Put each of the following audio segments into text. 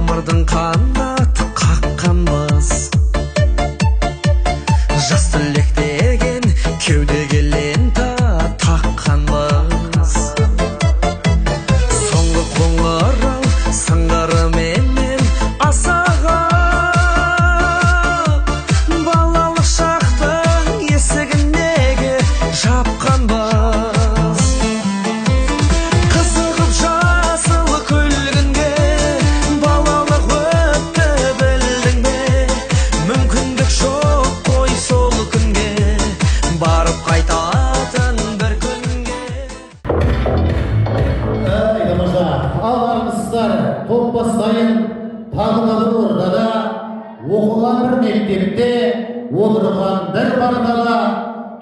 тамырдың қанаты қаққанбыз, жас түлек деген кеудеге лента таққанбыз. Соңғы қоңырау сыңғырыменен асаған, балалық шақтың есігін неге жапқанбыз. Қызығып жасыл күлгінге балалық өтті білдің бе, мүмкіндік жоқ қой сол күнге, барып қайтатын бір күнге. Мырза, аларыңыздар топпас сайын тағылады ордада, оқыған бір мектепте, отырған бір партада,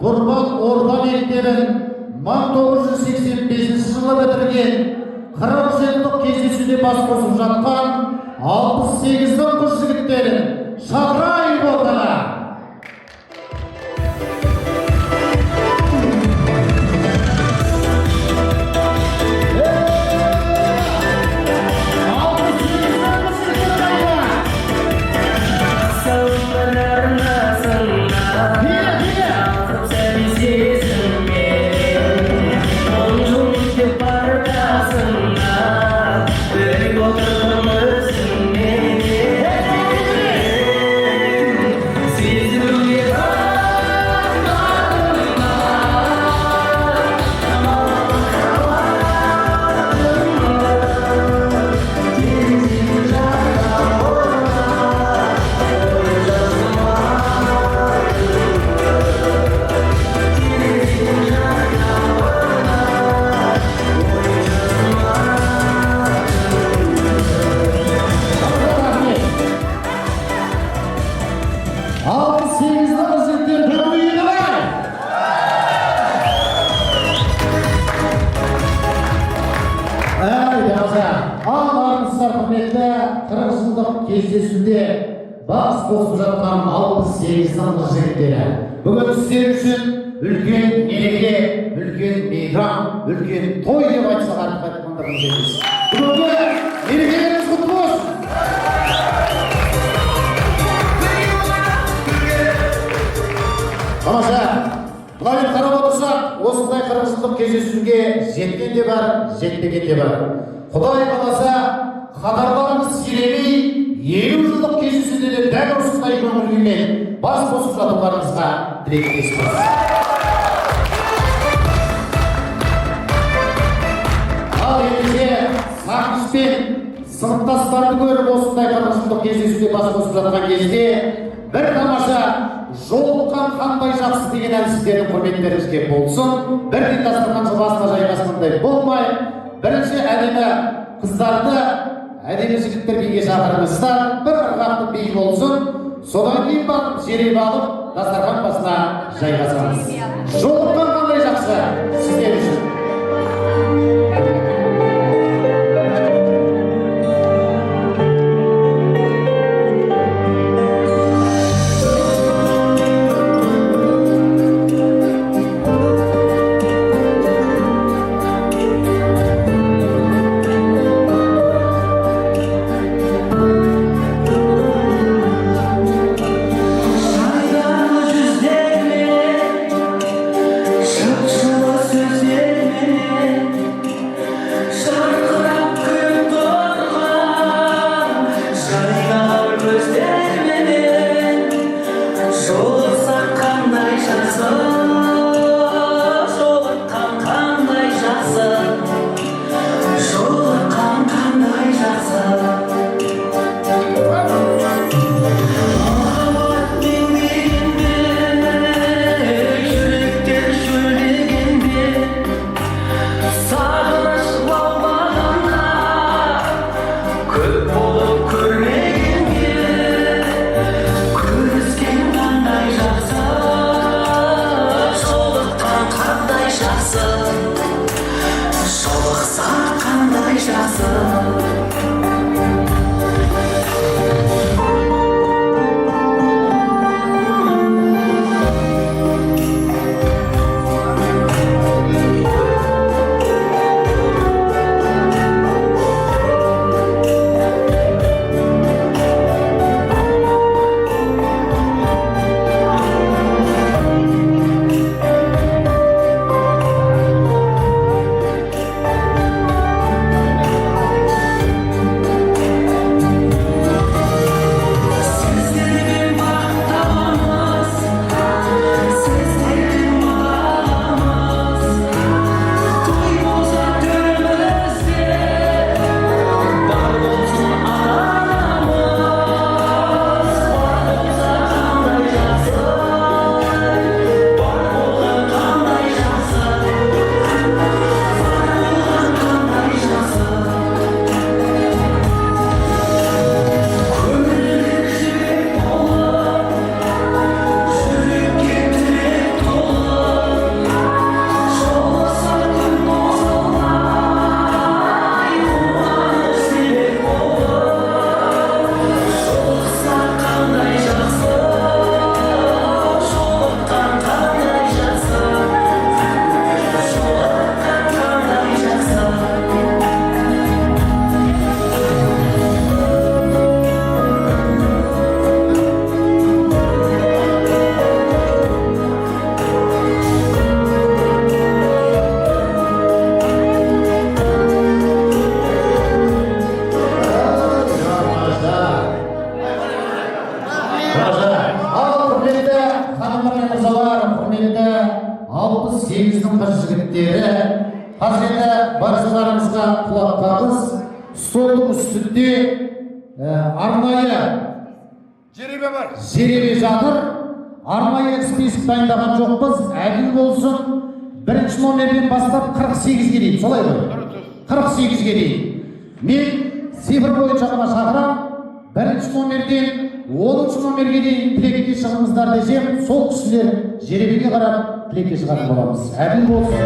Тұрпан орта мектебін 1985 жылы бітірген, 40 жылдық кездесуде бас қосып жатқан 68-дің қыз жігіттерін шақырайық ортаға. Кездесуде бас қосып жатқан 68-дің қыз жігіттері. Бүгін сіздер үшін үлкен мереке, үлкен мейрам, үлкен той деп айтсақ артық айтқандығымыз емес. Бүгінгі мерекелеріңіз құтты болсын. Тамаша, былай қарап отырсақ, осындай 40 жылдық кездесуге жеткен де бар, жетпеген де бар. Құдай қаласа, қатарларымыз сиремей, 50 жылдық кездесуде де дәл осындай көңіл күймен бас қосып жатуларыңызға тілектеспіз. Ал ендеше сағыныш сыныптастарды көріп осындай 40 жылдық кездесуде бас қосып жатқан кезде бір тамаша жолыққан қандай жақсы деген ән сіздердің құрметтеріңізге болсын. Бірден дастархан басына жайғасқандай болмай, бірінші әдемі қыздарды әдемі жігіттер биге шақырыңыздар, бір ырғақты би болсын, содан кейін барып жеребе алып дастархан басына жайғасамыз. Жолыққан қандай жақсы сіздер үшін. жігіттері, қазірде баршаларымызға құлақтағыз, столдың үстінде арнайы жеребе жатыр. Арнайы список дайындаған жоқпыз, әділ болсын. Бірінші номерден бастап 48-ге дейін, солай ғой? 48-ге дейін. Мен цифр бойынша ғана шақырам, бірінші номерден 10-шы номерге дейін тілекке шығыңыздар десем, сол кісілер жеребеге қарап тілекке шығатын боламыз. Әділ болсын.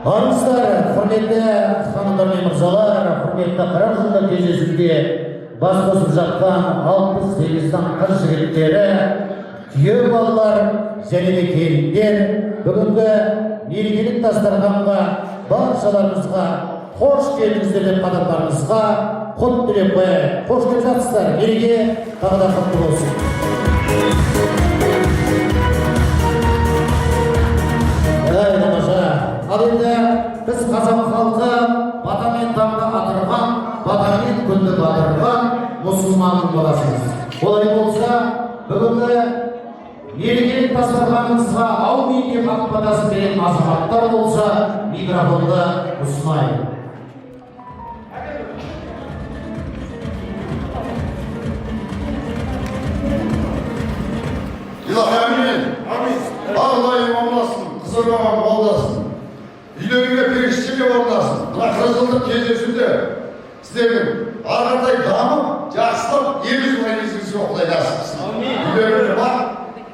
Армысыздар, құрметті ханымдар мен мырзалар, құрметті 40 жылдар кездесуде бас қосып жатқан 68-дан қыз жігіттері, күйеу балалар және де келіндер, бүгінгі мерекелік дастарханға баршаларыңызға қош келдіңіздер деп қадамдарыңызға құт тілеп қояйық. Қош келіп жатсыздар, мереке тағы да құтты болсын. Ал енді біз қазақ халқы батамен таңды атырған, батамен күнді батырған мұсылманның баласымыз. Олай болса, бүгінгі мерекелік дастарханымызға аумин деп ақ батасын берген азаматтар болса, микрофонды ұсынайын. Алла имам болсын, қызырмаған болдасын. Үйлеріңе періштеге орнасың. Мына 40 жылдық кездесуде сіздердің арқадай дамып, жақсылап, ел жұртыңыз оқылай жасырсын. Үйлеріңе бар,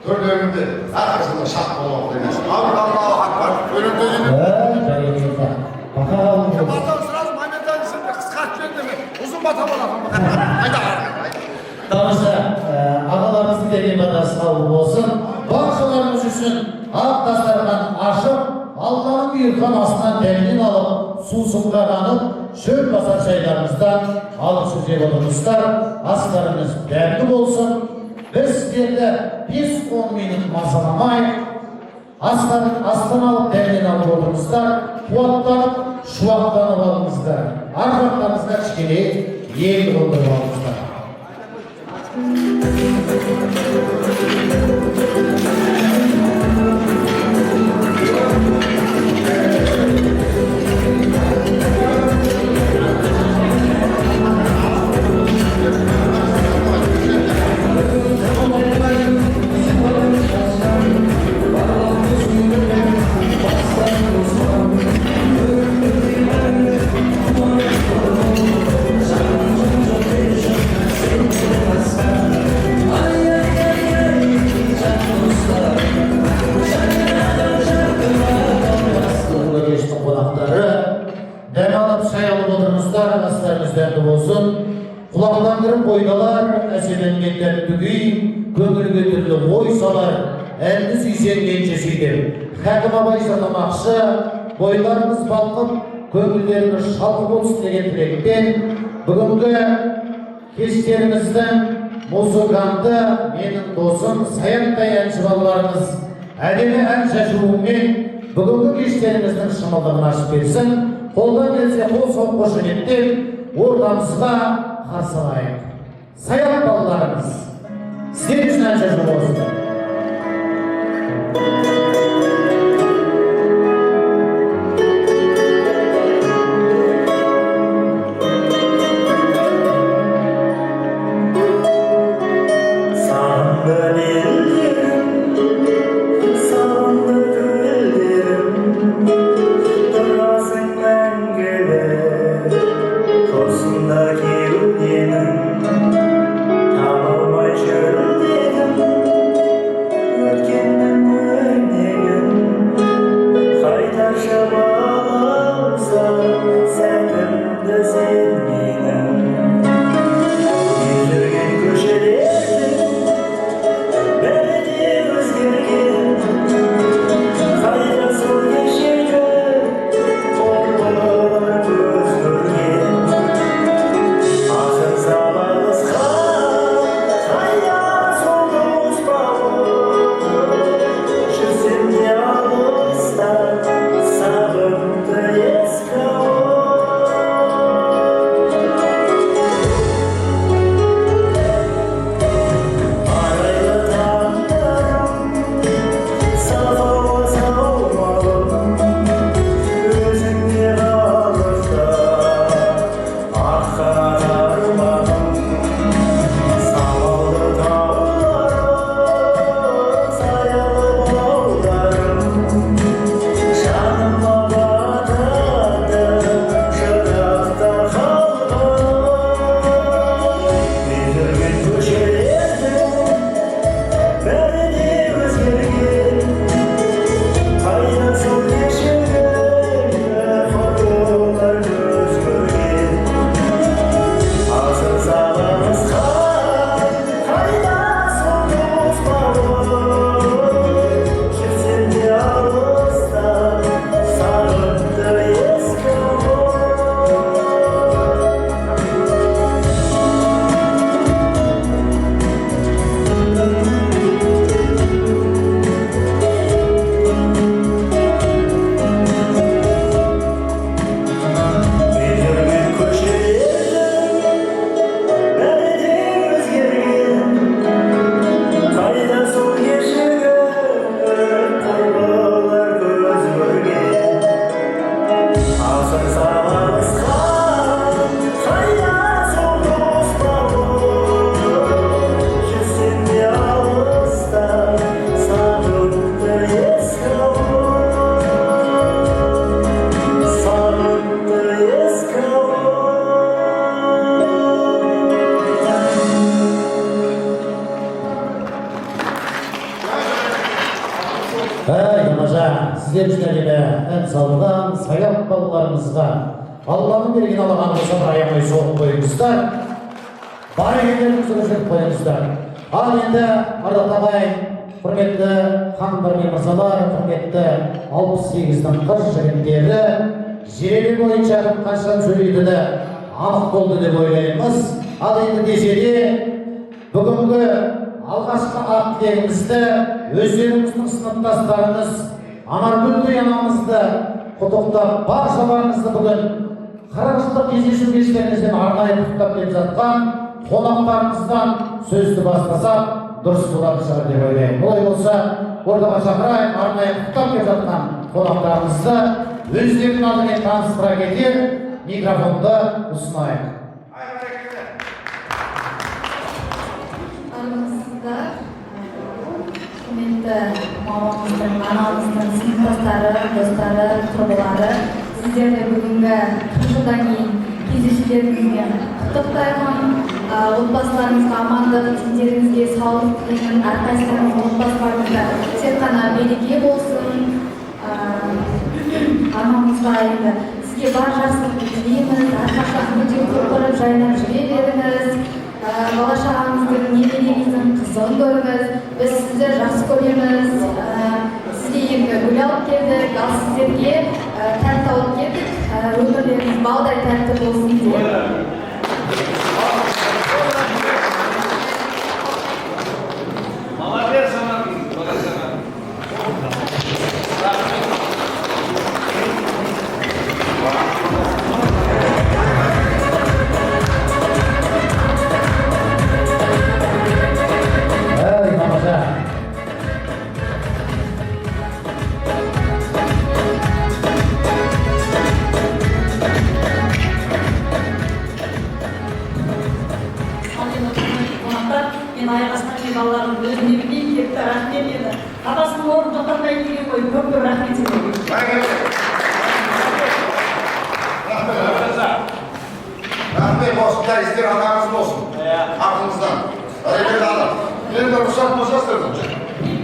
төрлеріңде әрқашанда шақ бола оқылайсың. Аллаху акбар. Өлімде жеңіл. Батаны сразу моментально сізді қысқартып берді ме? Ұзын бата болады. Қайда Тамаша, ағаларымыздың деген батасы қабыл болсын. Баршаларымыз үшін ақ дастархан ашып, Алланың бұйырған астынан дәмінен алып, сусыңдағанып, шөл басар шайларымыздан алып сөзеп отырыңыздар. Астарыңыз дәмді болсын. Біз сіздерді 5-10 минут мазаламай, астан алып дәмінен алып отырыңыздар. Қуаттанып, шуақтанып алыңыздар. Ар жақтарыңызға кішкене ел қондырып алыңыздар. Құлақтандырып ойналар, әселенгендер түгей, көңілге түрлі ой салар, әлді сүйсенгенше сүйдер. Хәкім Абай жырламақшы, бойларымыз балқып, көңілдеріміз шалқып болсын деген тілекпен, бүгінгі кештеріміздің музыканты, менің досым, Саянтай әнші балаларымыз әдемі ән шашуымен бүгінгі кештеріміздің шымылдығын ашып берсін. Қолдан келсе қол соқ қошеметтен ортамызға қарсы алайық. Саян балаларымыз, сіздер үшін ән шашу болсын. Better Тамаша, сіздерге ән салған саят балаларымызға Алланың берген алаған болса аямай соғып қойыңыздар. Бар екендеріңізді көрсетіп қойыңыздар. Ал енді ардақ ағайын, құрметті ханымдар мен мырзалар, құрметті 68-дің қыз жігіттері желі бойынша қанша сөйлейтіні анық болды деп ойлаймыз. Ал енді десе де бүгінгі алғашқы ақ тілегімізді өздеріңіздің сыныптастарыңыз Анаргүлдей анамызды құттықтап, баршаларыңызды бүгін 40 жылдық кездесу кештеріңізден арнайы құттықтап келіп жатқан қонақтарымыздан сөзді бастасақ дұрыс болар шығар деп ойлаймын. Олай болса, ортаға шақырайық, арнайы құттықтап келіп жатқан қонақтарымызды өздерінің алдымен таныстыра кетер, микрофонды ұсынайық. Армысыздар, құрметті мамамыздың, анамыздың сыныптастары, достары, құрбылары, сіздерді бүгінгі 40 жылдан кейін кездесулеріңізбен құттықтаймын. Отбасыларыңызға амандық, тендеріңізге саулық тілеймін. Әрқайсыларыңыз отбасыларыңызда тек қана береке болсын. Анамызға енді сізге бар жақсылықты тілейміз. Әрқашан өте құлпырып жайнап жүре беріңіз. Бала-шағаңыздың, немереңіздің қызығын көріңіз. Біз сізді жақсы көреміз. Сізге енді гүл алып келдік, ал сіздерге тәтті алып келдік. Өмірлеріңіз балдай тәтті болсын деп. Мен аяғасынан мен балаларым өзіне білейін кетті, рахмет еді. Апасының орнын тоқтатпай келген ғой, көп-көп рахмет еді. Рахмет осындай істер анаңыз болсын. Артыңыздан. Әрекет алып. Енді рұқсат болса сіздердің.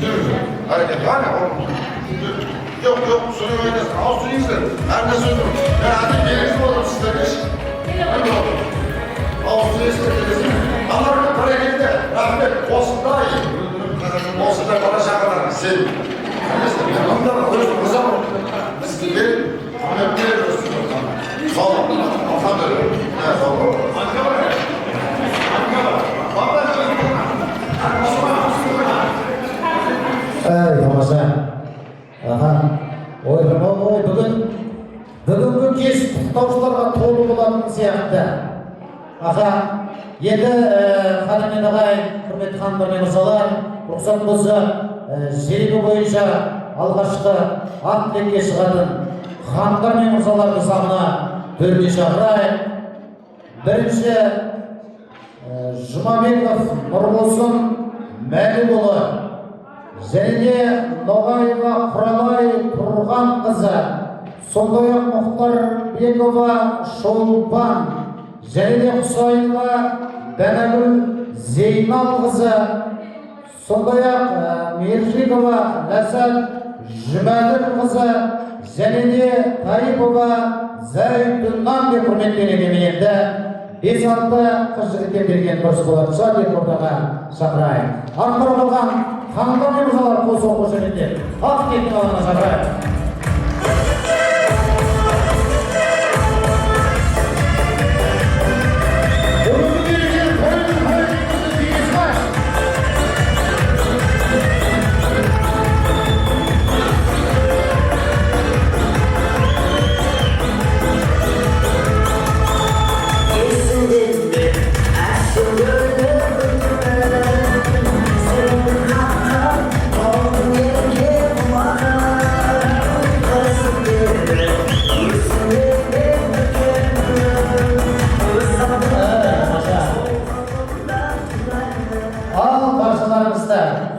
Жүріңіздер. Әрекет. Жоқ, сөйлей қойыңыз. Ауыз сөйлейсіздер. Әрне сөйлеймін. Мен әдеп беріңіз болдым сіздерге. Ауыз сөйлейсіздер. Анарғы парекетте, рахмет, осындай бала шағаларың сен. Мен мұндарға өзім қызамын. Бізге беріп, құрмет беріп өстіп. Сол, алхамдülillah. Тамаша. Бүгінгі кеш құттықтаушыларға толы болатын сияқты. Енді ханым ағайын, құрметті ханымдар мен мырзалар, рұқсат болса, желі бойынша алғашқы ат тілекке шығатын ханымдар мен мырзаларды сахна төріне шақырайық. Бірінші Жұмабеков Нұрболсын Мәлікұлы және де Ноғаева Құралай Тұрғанқызы, сондай-ақ Мұхтарбекова Шолпан және де Құсайынова Бәнәгүл Зейналқызы, сондай-ақ Мержикова Ләсәт Жұмәділқызы және де Тарипова Зәйтүннан деп құрметтелген енді 5-6 қыз жігіттен берген дұрыс болатын шығар деп ортаға шақырайық. Артқы қалған ханымдар мен мырзалар қол соғып қошеметтеп ақ тілектің алаңына шақырайық.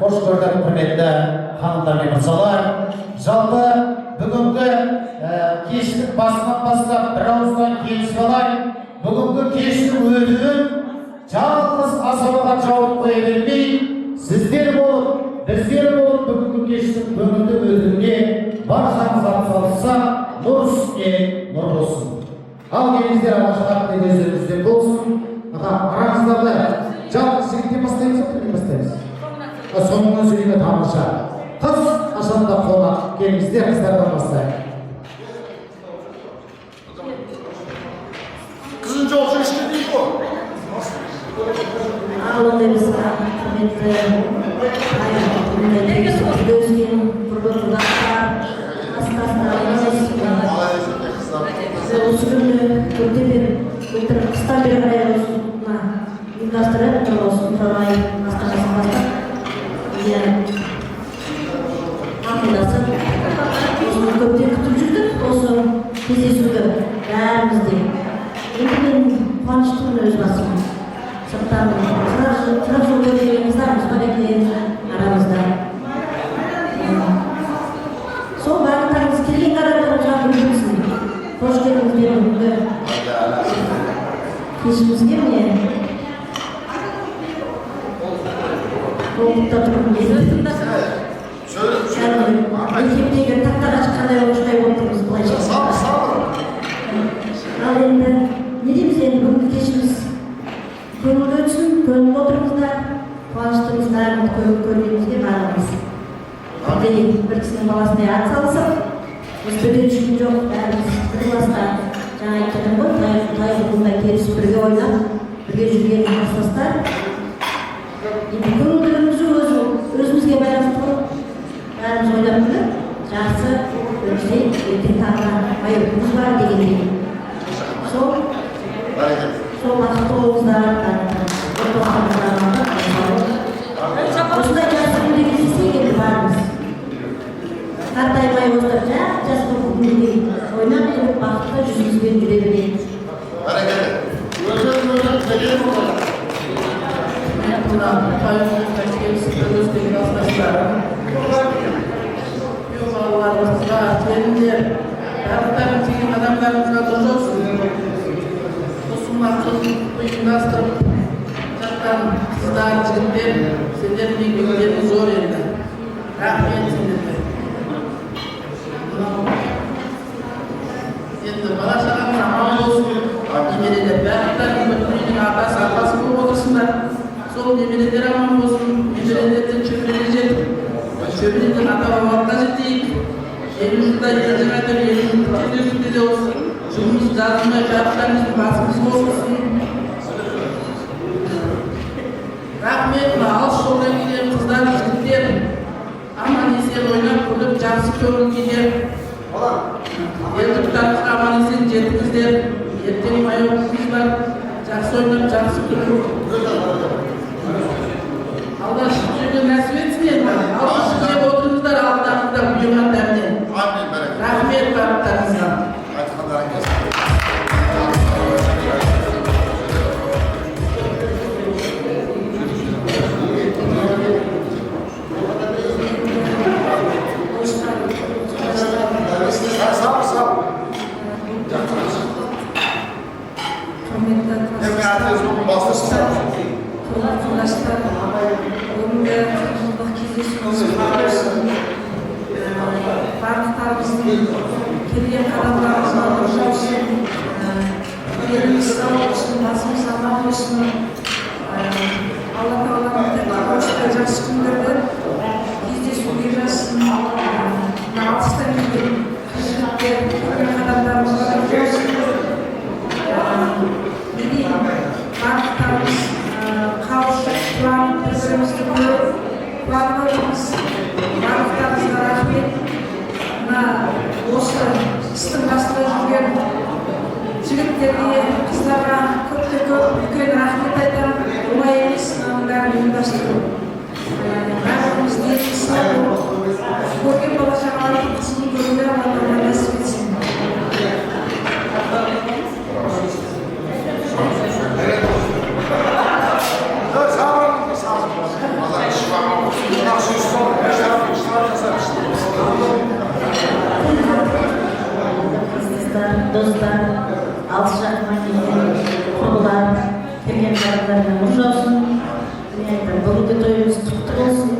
Қош көрдік құрметті ханымдар мен мырзалар. Жалпы бүгінгі кештің басынан бастап бір ауыздан келісіп алайық. Бүгінгі кештің өтуін жалғыз асабаға жауып қоя бермей, сіздер болып біздер болып бүгінгі кештің көңілді өтуіне баршамыз атсалысса, нұр үстіне нұр болсын. Ал келіңіздер, алашаққа көздеріңізден болсын. Арамыздарда жалғыз жігіттен бастаймыз ба, кімнен бастаймыз? Соңынан сөйлеме тамаша. Қыз ашанда қонақ. Келіңіздер, қыздардан бастайық. Kızın çok işte değil bu. Ağladığımız kıymetli gözgün kurbanlar, hastaslarımız, usulünü kötü kısa bir araya uygulaştırıp olsun Troy hastanesinde akılasın. Uzun kötü kütücüldük olsun кездесуді бәрімізде. Енді мен қуаныштымын өз басым. Сырттан сұрақ жол көргеніміздарымыз бар екен арамызда. Сол бағыттарыңыз келген адамдар жағын жүрсін. Қош келдіңіз бері бүгінгі кешімізге міне қолдықта тұрғым келді. Мектептегі тақтаға шыққандай оқушылай отырмыз былайша. Ал енді не дейміз енді бүгінгі кешіміз көңілді өтсін, көңілді отырыңыздар, қуаныштымыздар, көргенімізге барлығымыз. Бір кісінің баласындай ат салысып, біз бөтен үшін жоқ, бәріміз бір класста жаңа айтқаным ғой, тайғылында келісіп бірге ойнап, бірге жүрген кластастар. Енді көңілділігімізді өзімізге байланысты қылып, бәріміз ойлап біліп, жақсы өмірде ертең тағына майыр күніміз бар дегендей. Сол бақытты болыңыздар, осындай жақсы күнде кездесек енді бармыз. Қартаймай отырып, жас күнде ойнап тұрып бақытты жүзімізбен жүре берейік. Балаларымызға, келіндер, барлықтарын теген адамдарымызға дұрыс olsun. Осы мақсатын ұйымдастырып жатқан қыздар, жігіттер, сендердің еңбектерің зор енді. Рахмет сендерге. Енді бала-шағамыз аман болсын. Немерелер, барлықтардың бір үйдің атасы болып отырсыңдар. Сол немерелер аман болсын. Немерелерден шөбереге жетіп, шөбереден ата-бабалыққа жетейік. 50 жылда елді қайтып, 50 жылды кездесуде де осы жұмыс жазылмай жатқанымыздың басымыз болсын. Рахмет, алыс жолдан келген қыздар, жігіттер, аман есен ойнап күліп, жақсы көңіл күйде. Елдіктарымызға аман есен жетіңіздер. Ертең майыр күніміз бар, жақсы ойнап, жақсы күліп. Алла шықып жүрген нәсіп етсін енді. Алла шықып отырыңыздар, алдыңызда бұйырған дәмнен. Рахмет барлықтарыңызға. Келген қадамдарымызға дұрыс болсын, еліміз сау болсын, басымыз аман болсын. Алла тағалам осындай жақсы күндерді кездесуге жазсын. Алыстан келген жігіттер, келген қадамдарымызға дұрыс болсын. Барлықтарымыз қауышып, қуанып, бір-бірімізді көріп, қуанып отырмыз. Барлықтарыңызға рахмет. Осы істің басында жүрген жігіттерге, қыздарға көп үлкен рахмет айтамын. Оңай емес мынаның бәрін ұйымдастыру. Бәріміз ниетті сау болып, көрген бала-шағалардың қызығын көруге Алла нәсіп етсін. Dostlar, alış жаққа келген құрбылар, келген қарындарына нұр жаусын. Бүгінгі тойымыз құтты болсын.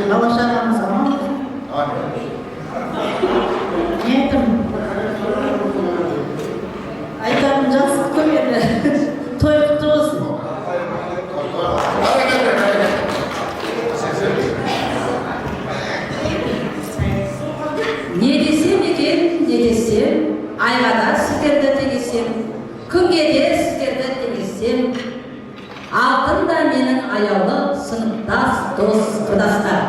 бала шағамыз аман. Не айтам? Айтатын жақсы көп енді. Той құтты болсын. Не десем екен, не десем, айға да сіздерді теңесем, күнге де сіздерді теңесем, алтын да менің аяулы сыныптас дос құрдастар.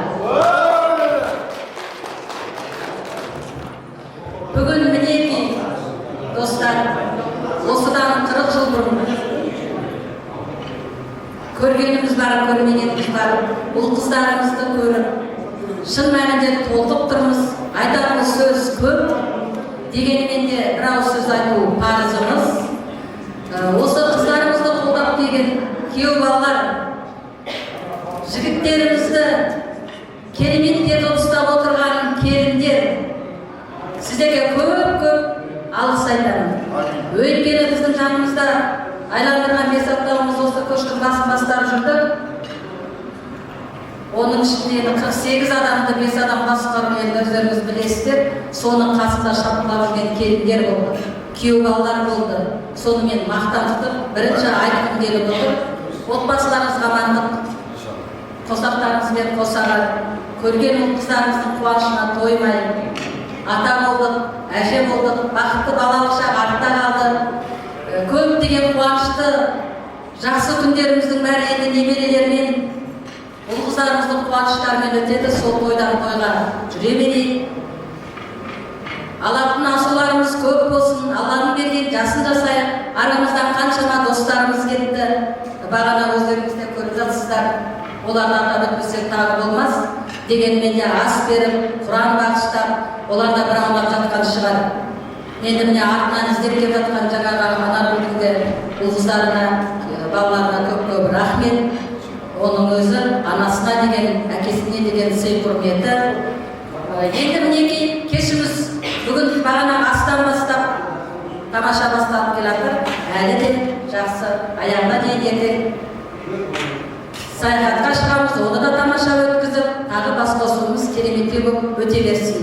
Бүгін мінеки, достар, осыдан 40 жыл бұрын көргеніміз бар, көрмегеніміз бар, бұл қыздарымызды көріп, шын мәнінде толқып тұрмыз, айтарымыз сөз көп, дегенмен де бір ауыз сөз айту парызымыз. Осы қыздарымызды қолдап деген күйеу балалар, жігіттерімізді керемет етіп ұстап отырған келіндер, сіздерге көп алғыс айтамын. Өйткені біздің жанымызда айландырған 5 аптауымыз осы көштің басын бастап жүрді. Оның ішінде 48 адамды 5 адам басқарумен өздеріңіз білесіздер. Соның қасында шапқылап жүрген келіндер болды, күйеу балалар болды. Сонымен мақтан тұтып, бірінші айтқым келіп отыр. Отбасыларыңызға амандық, қосақтарыңызбен қосаға, көрген қыздарымыздың қуанышына тоймай, ата болдық, әже болдық, бақытты балалық шақ артта қалды. Көптеген қуанышты жақсы күндеріміздің бәрі енді немерелермен, бұл қыздарымыздың қуаныштарымен өтеді. Сол тойдан тойға жүре берейік. Алатын асуларымыз көп болсын, Алланың берген жасын жасайық. Арамыздан қаншама достарымыз кетті. Бағана өздеріңіз де көріп жатсыздар. Оларды атап өтпесек тағы болмас. Дегенмен де ас беріп, Құран бағыштап, олар да бір аулап жатқан шығар. Енді міне артынан іздеп келіп жатқан жаңағы Анаргүлдің де бұл қыздарына, балаларына көп рахмет. Оның өзі анасына деген, әкесіне деген сый құрметі. Енді мінекей кешіміз бүгін бағана астан бастап тамаша басталып келатыр. Әлі де жақсы аяғына дейін ертең саяхатқа шығамыз, оны да тамаша өткізіп, тағы бас қосуымыз кереметтей болып өте берсін.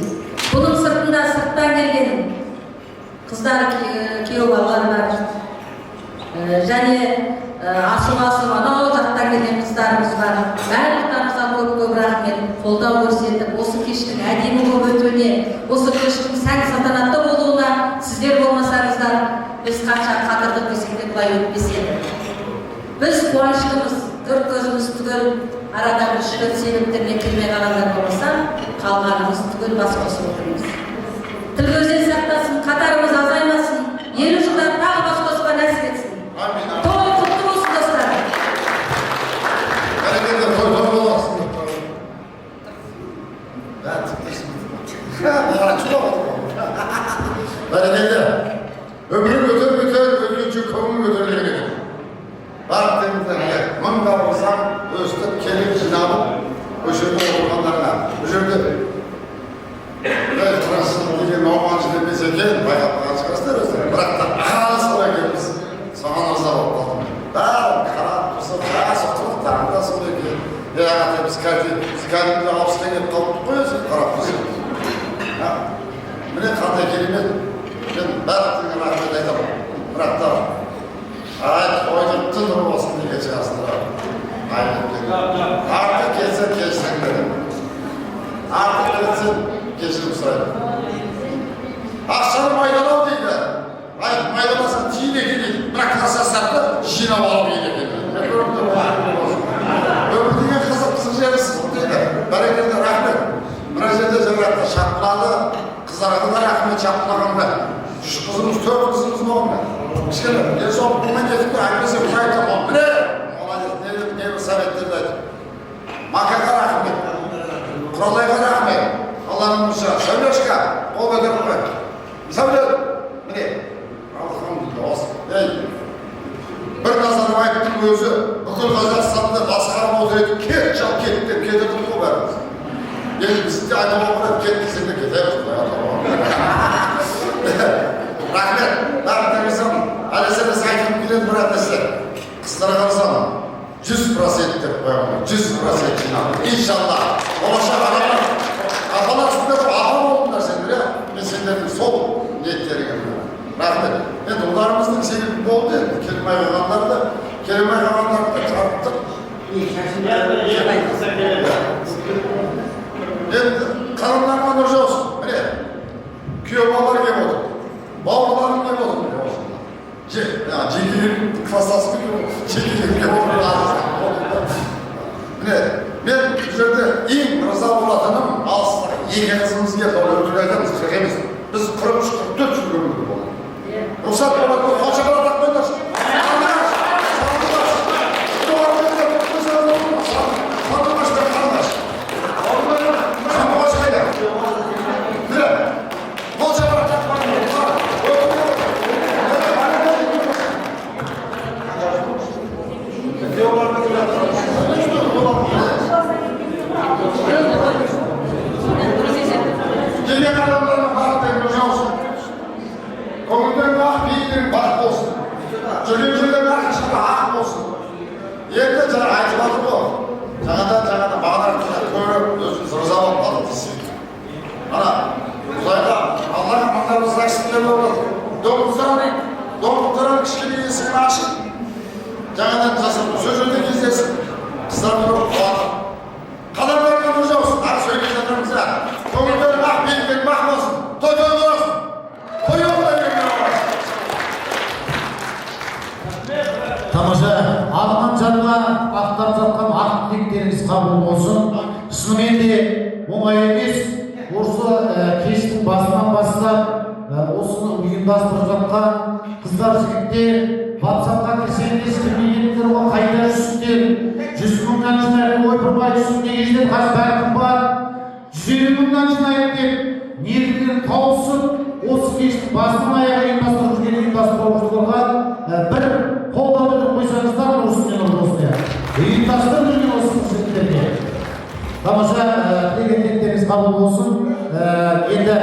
Бұның сыртында сырттан келген қыздар, күйеу балалар бар. Және асыл анау жақтан келген қыздарымыз бар. Барлықтарыңызға көп рахмет, қолдау көрсетіп, осы кештің әдемі болып өтуіне, осы кештің сән салтанатты болуына сіздер болмасаңыздар, біз қанша қатырдық десек те былай өтпес еді. Біз қуаныштымыз, төрт көзіміз түгел, арада бір шүкір себептермен келмей қалғандар болмаса, қалғанымыз түгел бас қосып отырмыз. Тіл көзден сақтасын, қатарымыз азаймасын, 50 жылдар тағы бас қосуға нәсіп етсін. Той құтты болсын, достар. Бәрекелді, той боласың. Бәрекелді, өмірі өтер, өзгеше көңіл көтерілген екен. Барлықтарыңызға мың барғызам, өстіп келіп жиналып, өшерде отырғандарына, өшерде тұрасың деген норман жінемес екен, байқапқан шығасыздар өздері. Бірақ та ағалы солай келеміз, соған ыза болып қалдым. Бәрін қарап тұрсып, қасып тұрықтарындасың екен. Ағатай, біз кәдімгі 60 теңге тауып қойысын, қарап тұрсың. Міне қандай керемет, мен бәрін рахмет айтамын. Бірақ та тойдың түн болсын деген шығасыңдар. Артық келсін, кешсің дедім. Артық келсін, кешірім сұрайды. Ақшаны майдалау дейді. Майдаласаң тиін екен дейді. Бірақ қарсастарды жинап алу екен дейді. Өмір деген қызық жерісіз дейді. Бәрекелді рахмет. Мына жерде жаңағыда шапқылады, қыздарға да рахмет шапқылағанда. 3 қызымыз, 4 қызымыз болғанда. Кішкене, мен сол бұмен етіпті әңгімесе бұз айтамын. Міне, молодец, небір советтерді айтып. Макаға рахмет, Құралайға рахмет. Алланың мұша, Сәулешка, қол көтеріп қой. Сәулет, міне, алхамдулилlah, бір Назарбаевтың өзі бүкіл Қазақстанды басқарып отырып, кет жал кет деп кетірдім ғой бәріміз. Енді бізді айтып отырып, кет десек те кетеміз ғой, рахмет, бәрін тәңізім, әлі айтқым келеді бір әтесі. Қыздарға қарасам, 100 100% деп қоямын, 100% жинап. Иншалла. Болашақ ата-аналар сіздер аға болыңдар сендер, мен сендердің сол ниеттеріңе рахмет. Енді ұлдарымыздың себебі болды, келмей қалғандарды қарттық. Енді қарымдарынан уже olsun. Міне, күйеу балалар келіп отыр. Бауырларым келіп отыр. Жекелер кластасып келіп отыр. Міне, мен бұл жерде ең риза болатыным алыстағы екі қызымыз келді, оны өтірік айтамыз, жоқ емес. Біз 43-44 жыл өмір болды. Рұқсат болады, қанша бала тақ қойдаршы? Doktorlar kişiliği esini açın. Жаңадан жасап, сөз өте кездесіп, қыздарды көріп қуатып. Қадамдарынан өз аусын, ар сөйлей жатырмызда. Көңілдері ақ, бет мақ болсын. Той болсын. Той олай берген болсын. Тамаша, ағынан жанға ақтап жатқан ақ тілектеріңіз қабыл болсын. Шынымен де оңай емес. Осы кештің басынан бастап, осыны ұйымдастырып жатқан қыздар, жігіттер, WhatsAppқа кірсеңіз кірмегендер ғой, қайда жүрсіңдер? 100 мыңнан жинайын, ойпырмай жүрсіңдер кездер қазір бәркім бар. 150 мыңнан жинайын деп, неліктен тауысып, осы кештің басынан аяғы ұйымдастырып жүрген ұйымдастырушыларға бір қолдау беріп қойсаңыздар, осымен осыны ұйымдастырып жүрген осы жігіттерге. Тамаша, тілектеріңіз қабыл болсын. Енді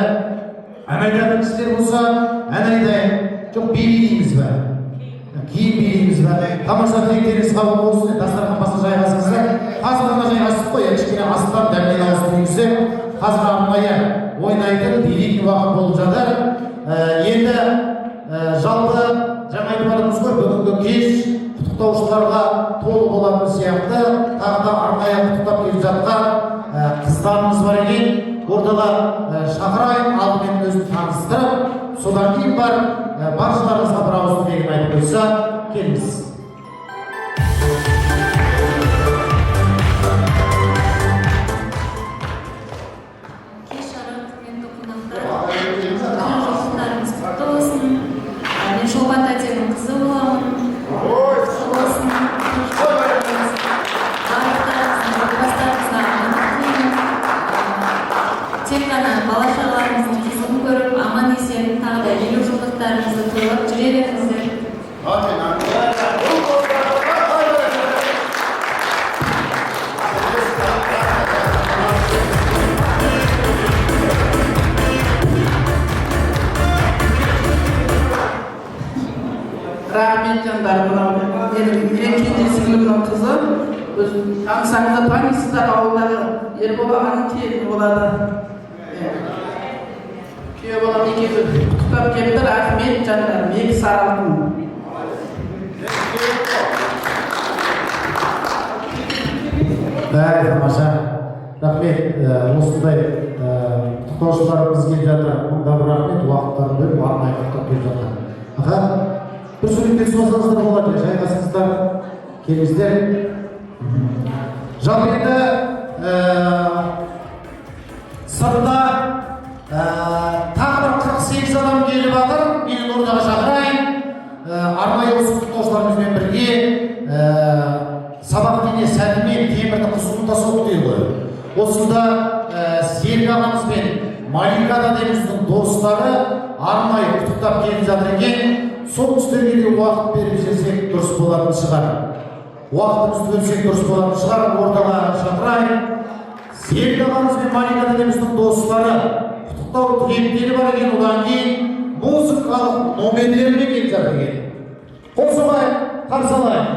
ән айтатын кісілер болса, ән айтайын. Жоқ, билейміз бе? Кейін билейміз бе? Тамаша, тілектеріңіз қабыл болсын. Дастархан басына жайғасыңыздар. Қазір ғана жайғасып қой, кішкене астан дәмден ауыстырыңыздар. Қазір арнайы ойнайтын, билейтін уақыт болып жатыр. Енді жалпы жаңа айтып жатырмыз ғой, бүгінгі кеш құттықтаушыларға толы болатын сияқты, тағы да арнайы құттықтап келіп жатқан қыздарымыз бар екен. Ортаға шақырайын, алдымен өзін таныстырып, содан кейін баршаларыңызға бір ауыз тілегін айтып қойса, келіңіз. Кеш жарық, құрметті қонақтар, жолдарыңыз құтты болсын. Мен Шолпан тәтенің қызы боламын. Құтты болсын. Барлықтарыңыздың отбасыларыңызға амандық тілеймін. Тек қана бала-шағаларыңыздың қызығын көріп, аман-есен тағы да 50 жылдықтарыңызды тойлап жүре беріңіздер. Амин. Рахмет жандар, мынау менің кенже сіңлімнің қызы. Танысаңыздар, танисыздар, ауылдағы Ербол ағаның келіні болады. Күйеу балам екеуі құттықтап келіпті. Рахмет жандар, мен саралдым. Бәрі тамаша. Рахмет, осындай құттықтаушыларымыз келіп жатыр. Мұнда бір рахмет, уақыттарын бөліп, арнайы құттықтап келіп жатыр. Аға, бір сөйлемдер сұрасаңыздар болады, жайғасыңыздар, келіңіздер. Жалпы енді сыртта тағы бір 48 адам келіп жатыр. Мені ордаға шақырайын. Арнайы осы құттықтаушыларымызбен бірге сабақ дене сәтімен темірді құсығын тасуы дейді ғой. Осында Серік ағамыз бен Малика дадеміздің достары арнайы құттықтап келіп жатыр екен. Сол кісілерге де уақыт беріп жіберсек дұрыс болатын шығар. Уақытымызды бөлсек дұрыс болатын шығар. Ортаға шақырайын. Серік ағамыз бен Малика дадеміздің достары құттықтау тілектері бар екен. Одан кейін музыкалық номерлеріне келіп жатыр екен. Қосылайық, қарсы алайық.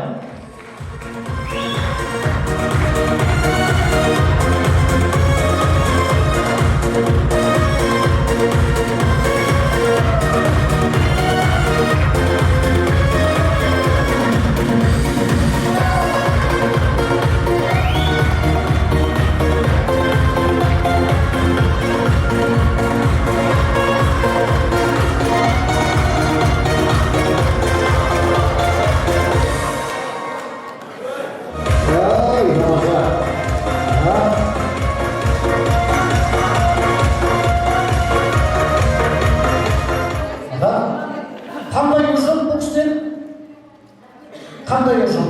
Қандай ұжым бұл кісілер? Қандай ұжым?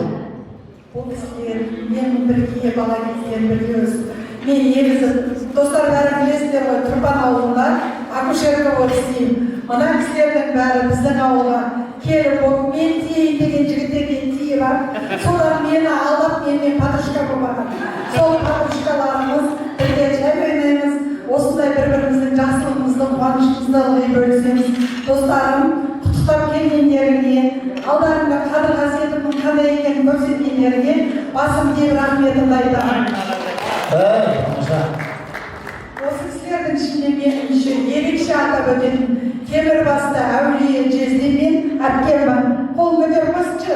Бұл кісілер мен бірге бала кезден білеміз. Мен негізі достар бәрі білесіздер ғой, Тұрпан ауылында акушерка болып істеймін. Мына кісілердің бәрі біздің ауылға келіп, мен тиейін деген жігіттерге тиі бар. Содан мені алдап, менімен подружка болмаған. Сол подружкаларымыз бірге жай ойнаймыз. Осындай бір-біріміздің жақсылығымызды, қуанышымызды бөлісеміз. Достарым, құттықтап келгендеріңе, алдарында қадір қасиетімнің қандай екенін көрсеткендеріңе басым деп рахметімді айтамын. Осы кісілердің ішінде мен үшін ерекше атап өтетін Темірбасты әулие жезде мен әпкеммін. Қол көтеріп қойсыншы.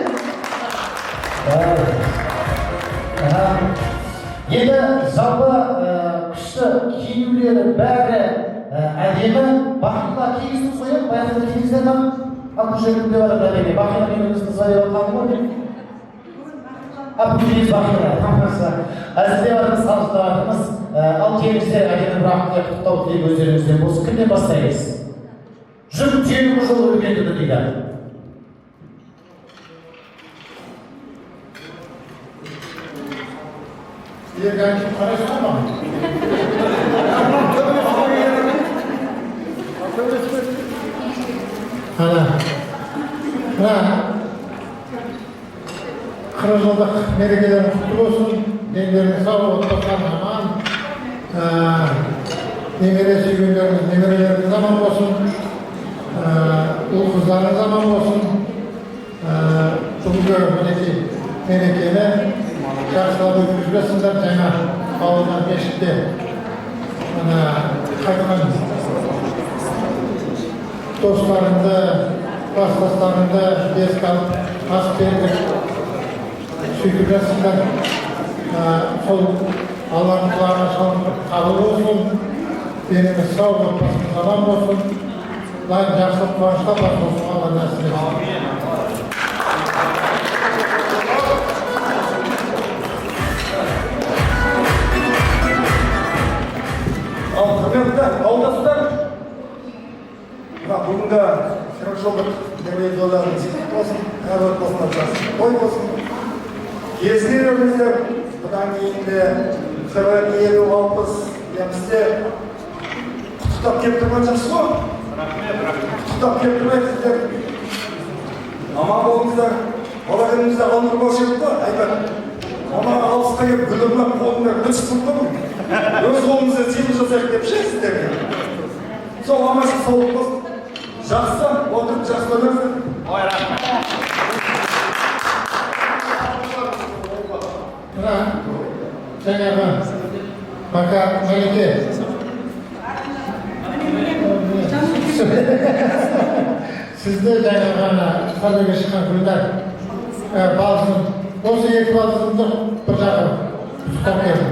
Енді жалпы күшті киімдері бәрі әдемі. Бақилға киізді сояп, баяғыда киізден акушерлікте бар әдемі. Бақилға киімізді сояп қалды ғой. Бүгін Бақилға, тамаша. Әзірде барымыз, салғыда барымыз. Ал келіңіздер әдемі рахмет құттықтау тілек өздеріңізден болсын. Кімден бастаймыз? Жүк түйені жол өргендігі дейді. Yerden karıştırma. Қырық жылдық мерекелер құтты болсын. Дендеріңіз сау, отбасыларың аман. Немере сүйгендеріңіз, немерелеріңіз аман болсын. Ұл қыздарыңыз аман болсын. Бүгінгі мерекені жақсылап өткізбесіңдер. Жаңа ауылдан мешітте қайтқан достарыңды, кластастарыңды еске алып ас беріп сөйтіп жатсыңдар. Сол Алланың құлағына шалынып қабыл болсын. Деніңіз сау, отбасыңыз аман болсын. Жақсылық қуанышта бар болсын. Алла нәсіп етсін. Ал құрметті ауылдастар, бүгінгі 40 жылдық мерейтойларыңыз болсын, әр отбасына жақсы той болсын. Кезінде өмірде бұдан кейін де 40-50-60 емізде құттықтап кеп тұрған жақсы ғой. Құттықтап кеп тұрмайсыздар. Аман болыңыздар. Бала күнімізде ғалымыр болшы еді ғой, айтады. Ана алысқа кеп гүлімлеп қолында гүл шықпын ғой. Өз қолымызда сыйлық жасайық деп сіздерге. Сол аманшылық саулық болсын. Жақсы, отырып жақсы ойларсыздар. Ой, рахмет. Жаңағы Мака Мәлике. Сізді жаңағы сәлеге шыққан гүлдар балсын. Осы екі балсынды бір жағы тұтап келді.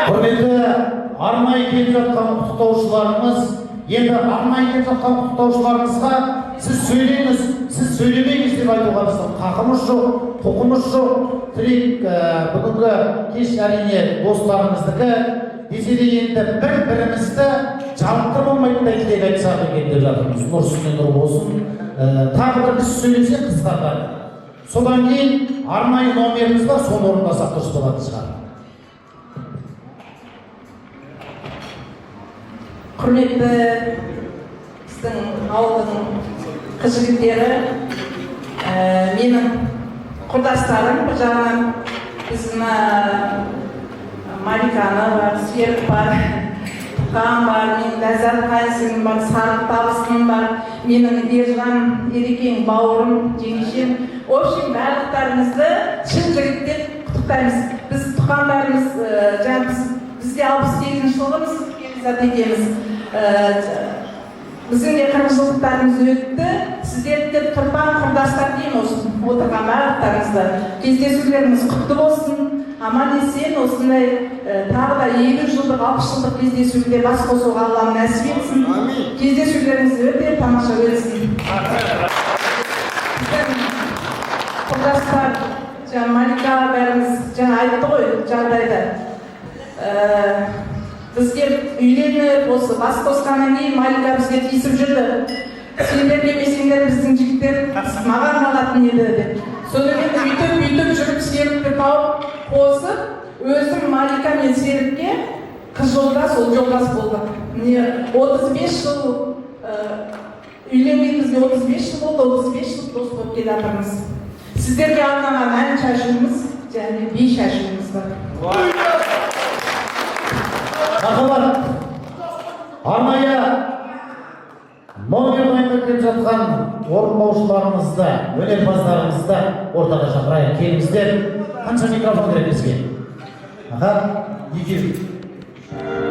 Құрметті арнайы келіп жатқан құттықтаушыларымыз, енді арнайы келіп жатқан құттықтаушыларымызға сіз сөйлеңіз, сіз сөйлемеңіз деп айтуға біздің қақымыз жоқ, құқымыз жоқ. Тірек бүгінгі кеш әрине достарымыздікі, десе де енді бір-бірімізді жалықтырмамайтындай тілек айтсақ екен деп жатырмыз. Нұр үстіне нұр болсын. Тағы бір біз сөйлесек қысқартады. Содан кейін арнайы номеріміз бар, соны орындасақ дұрыс болатын шығар. Құрметті біздің ауылдың қыз-жігіттері, менің құрдастарым, бір жағынан біздің Маликаны бар, Серік бар, Тұтқан бар, менің Ләззат Қайсым бар, Сарық Табысым бар, менің Ержан Ерекең бауырым, жеңешем. В общем, барлықтарыңызды шын жүректен құттықтаймыз. Біз тұтқандарымыз, бізге 68 жылғымыз, Елизат екеміз. Біздің де 40 жылдықтарымыз өтті. Сіздерді тұрпан құрдастар деймін осыны отырған барлықтарыңызды. Кездесулеріңіз құтты болсын. Аман есен осындай тағы да 50 жылдық, 60 жылдық кездесуде бас қосуға Аллам нәсіп етсін. Кездесулеріңіз өте тамаша өтсін. Біздің құрдастар, Малика бәріміз жаңа айтты ғой жағдайды. Бізге үйленіп, осы бас қосқаннан кейін Малика бізге тиісіп жүрді. Сендер келмесеңдер біздің жігіттер маған қалатын еді деп. Сонымен үйтіп жүріп Серікті тауып қосып, өзім Малика мен Серікке қыз жолдас, ол жолдас болдық. 35 жыл үйленгенімізге 35 жыл болды, 35 жыл дос болып келе жатырмыз. Сіздерге арнаған ән шашуымыз және би шашуымыз бар. Ақылар, арнайы номер ойнап жатқан орындаушыларымызды, өнерпаздарымызды ортаға шақырайық. Келіңіздер, қанша микрофон керек бізге? Аға, екеу. Yes.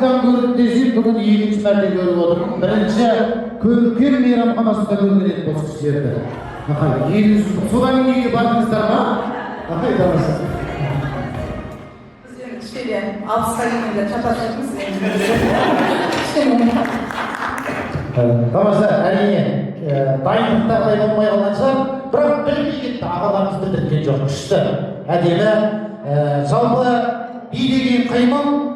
Артан көріп десем, бүгін екінші мәрте көріп отырмын. Бірінші көркем мейрамханасында көрген едім осы кісілерді. Содан неге бардыңыздар ма? Тамаша. Біз енді кішкене алпысқа келгенде шатасатынбыз Тамаша, әрине дайындықтағыдай болмай қалған шығар, бірақ білмей кетті, ағаларымыз білдірген жоқ, күшті, әдемі. Жалпы би деген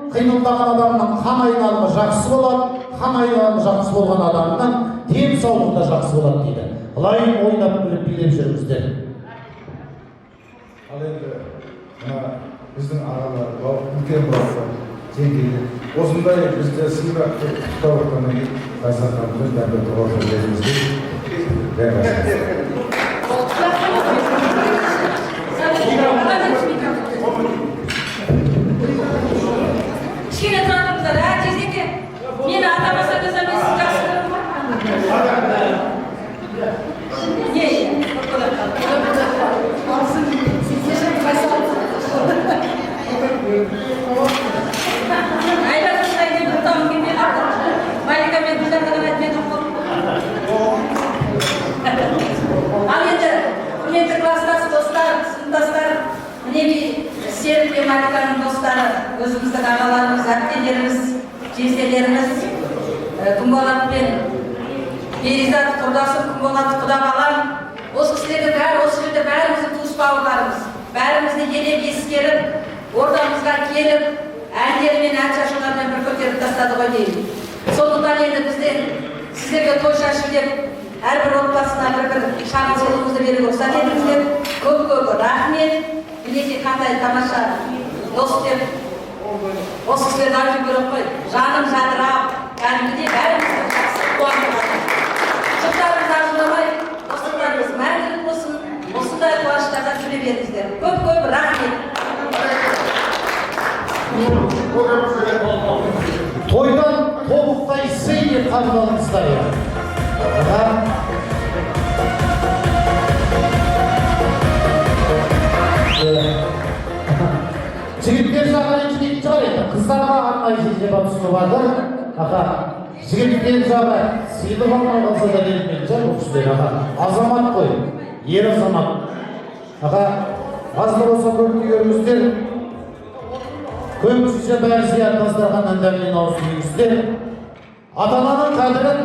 қимылдаған адамның қан айналымы жақсы болады, қан айналымы жақсы болған адамның денсаулығы да жақсы болады дейді. Қалай ойнап біліп билеп жүріңіздер? Ал енді біздің ағалар, үлкен бауырлар, жеңгелер, осындай бізді сыйлап құттықтап отырғаннан кейін Байсақанымыз дәмді дұға сөйлеріңізге Кішкене тұра тұрыңыздар, жездеке. Мені атамаса көзім мен сіз жақсы көріп ма? Айда сондай деп ұтамын келмей қалды. Малика мен Гүлжанға айтмедім ғой. Ал енді құрметті класстас достар, сыныптастар, мінекей Серік пен Маликаның достары, өзіміздің ағаларымыз, әпкелеріміз, жезделеріміз, Күнболат пен Перизат құрдасым, Күнболат құдағалам, осы кісілердің бәрі, осы жерде бәріміздің туыс бауырларымыз, бәрімізді елеп ескеріп, ортамызға келіп, әндермен, ән шашулармен бір көтеріп тастады ғой деймін. Сондықтан енді бізден сіздерге той шашы деп, әрбір отбасына бір шағын сыйлығымызды беруге рұқсат етіңіздер. Көп рахмет. Мінекей қандай тамаша дос деп осы кісілерді айту керек қой. Жаным жадырап, кәдімгідей бәрімізді жақсы қуанып жатыр. Жұптарыңыз ажырамай, достықтарыңыз мәңгілік болсын. Осындай қуаныштарда жүре беріңіздер. Көп рахмет. Тойдан тобықтай сый деп қабыл алыңыздар. Жігіттер жағы ренжімейтін шығар енді, қыздарға арнайы жездеп ұсынып жатыр. Жігіттер жағы сыйлық алмай қалса да келмейтін шығар бұл кісілер. Азамат қой, ер азамат. Азды болса көп көріңіздер. Көмісінше бәрі сият дастарханнан дәммен ауызыңыздар. Ата-ананың қадірін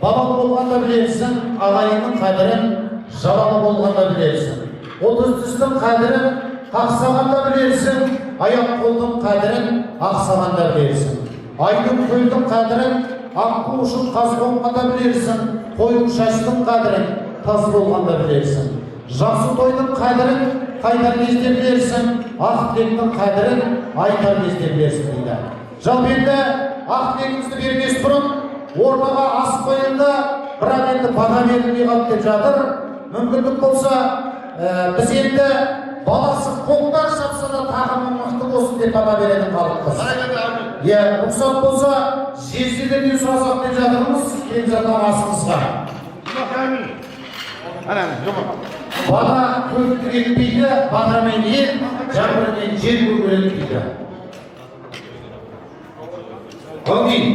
бабалы болғанда білерсің, ағайынның қадірін жабалы болғанда білерсің. Отыз түстің қадірін қақсағанда білерсің, аяқ-қолдың қадірін ақсағанда білерсің. Айдың көлдің қадірін аққу үшін қаз болғанда білерсің, қойың шаштың қадірін таз болғанда білерсің. Жақсы тойдың қадірін қайтар кезде білерсің, ақ тілектің қадірін айтар кезде білерсің дейді. Жалпы енді ақ тілегіңізді бермес бұрын ортаға ас қойылды, бірақ енді баға берілмей қалды деп жатыр. Мүмкіндік болса, біз енді баласы қолдар шапса да тағымың мықты болсын деп баға беретін халықпыз. Рұқсат болса, жездеден сұрасақ деп жатырмыз, келіп жатқан асымызға. Бата көпті кетпейді, батамен ел, жаңбырмен жер көгереді дейді. Қоңғин.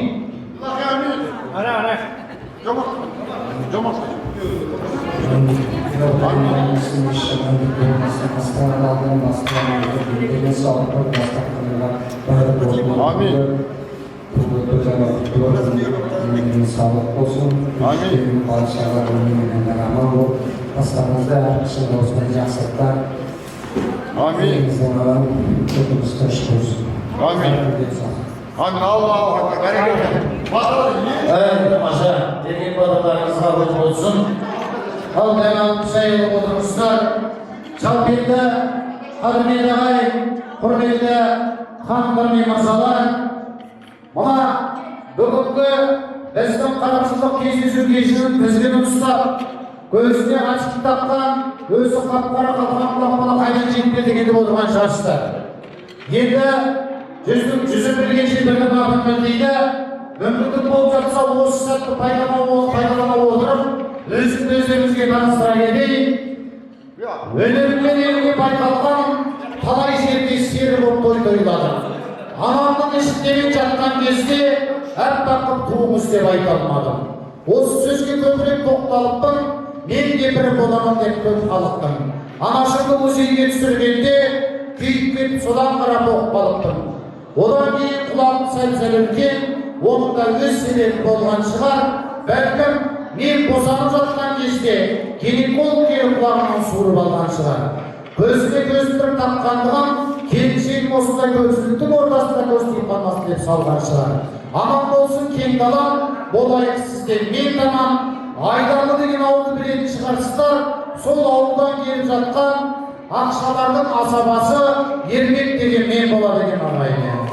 Sağlık olsun. Amin. Bağışlarla ölümünden aman ol. Hastanızda her kişinin olsun yaxsılıklar. Amin. Elimizden alan çocuğumuz taşık olsun. Amin. Amin. Allah'a emanet. Evet, tamamsa dediğim badalarınız kabul olsun. Al devam sayılıp oturmuşlar. Çalpiyette, kadımiyete ay, hürmiyette, kan kırmay masalar. Ama бүгінгі біздің қарапшылық кездесу кешінің тізгінін ұстап, көзіне ашық таққан, өзі қап-қара қалқан құлақпала қайдан жетпеді кетіп отырған шаршыдар. Енді жүзі білгенше бірді бақытмен дейді, мүмкіндік болып жатса осы сәтті пайдалана отырып, өзімді өздеріңізге таныстыра кетейін. Өнерімен елге байқалған талай жерде сері болып той тойлады. Анамның eşitlemeye жатқан кезде әппақ туыңыз деп айта алмадым. Осы сөзге көбірек тоқталыппын, мен де бір боламын деп көп халықтың. Анашымды музейге түсіргенде күйіп кетіп содан қарап оқпалыппын. Одан кейін құлағым сәл-сәл үлкен, оның да өз себебі болған шығар. Бәлкім мен босанып жатқан кезде гинеколог келіп құлағымнан суырып алған шығар. Көзіме көзімді тапқандығым, келіншегім осындай көпшіліктің ортасында көз тиіп қалмасын деп салған шығар. Аман болсын кең далам, болайық сізден мен тамам. Айдарлы деген ауылды білетін шығарсыздар, сол ауылдан келіп жатқан Ақшалардың асабасы Ермек деген мен бола деген ағайын.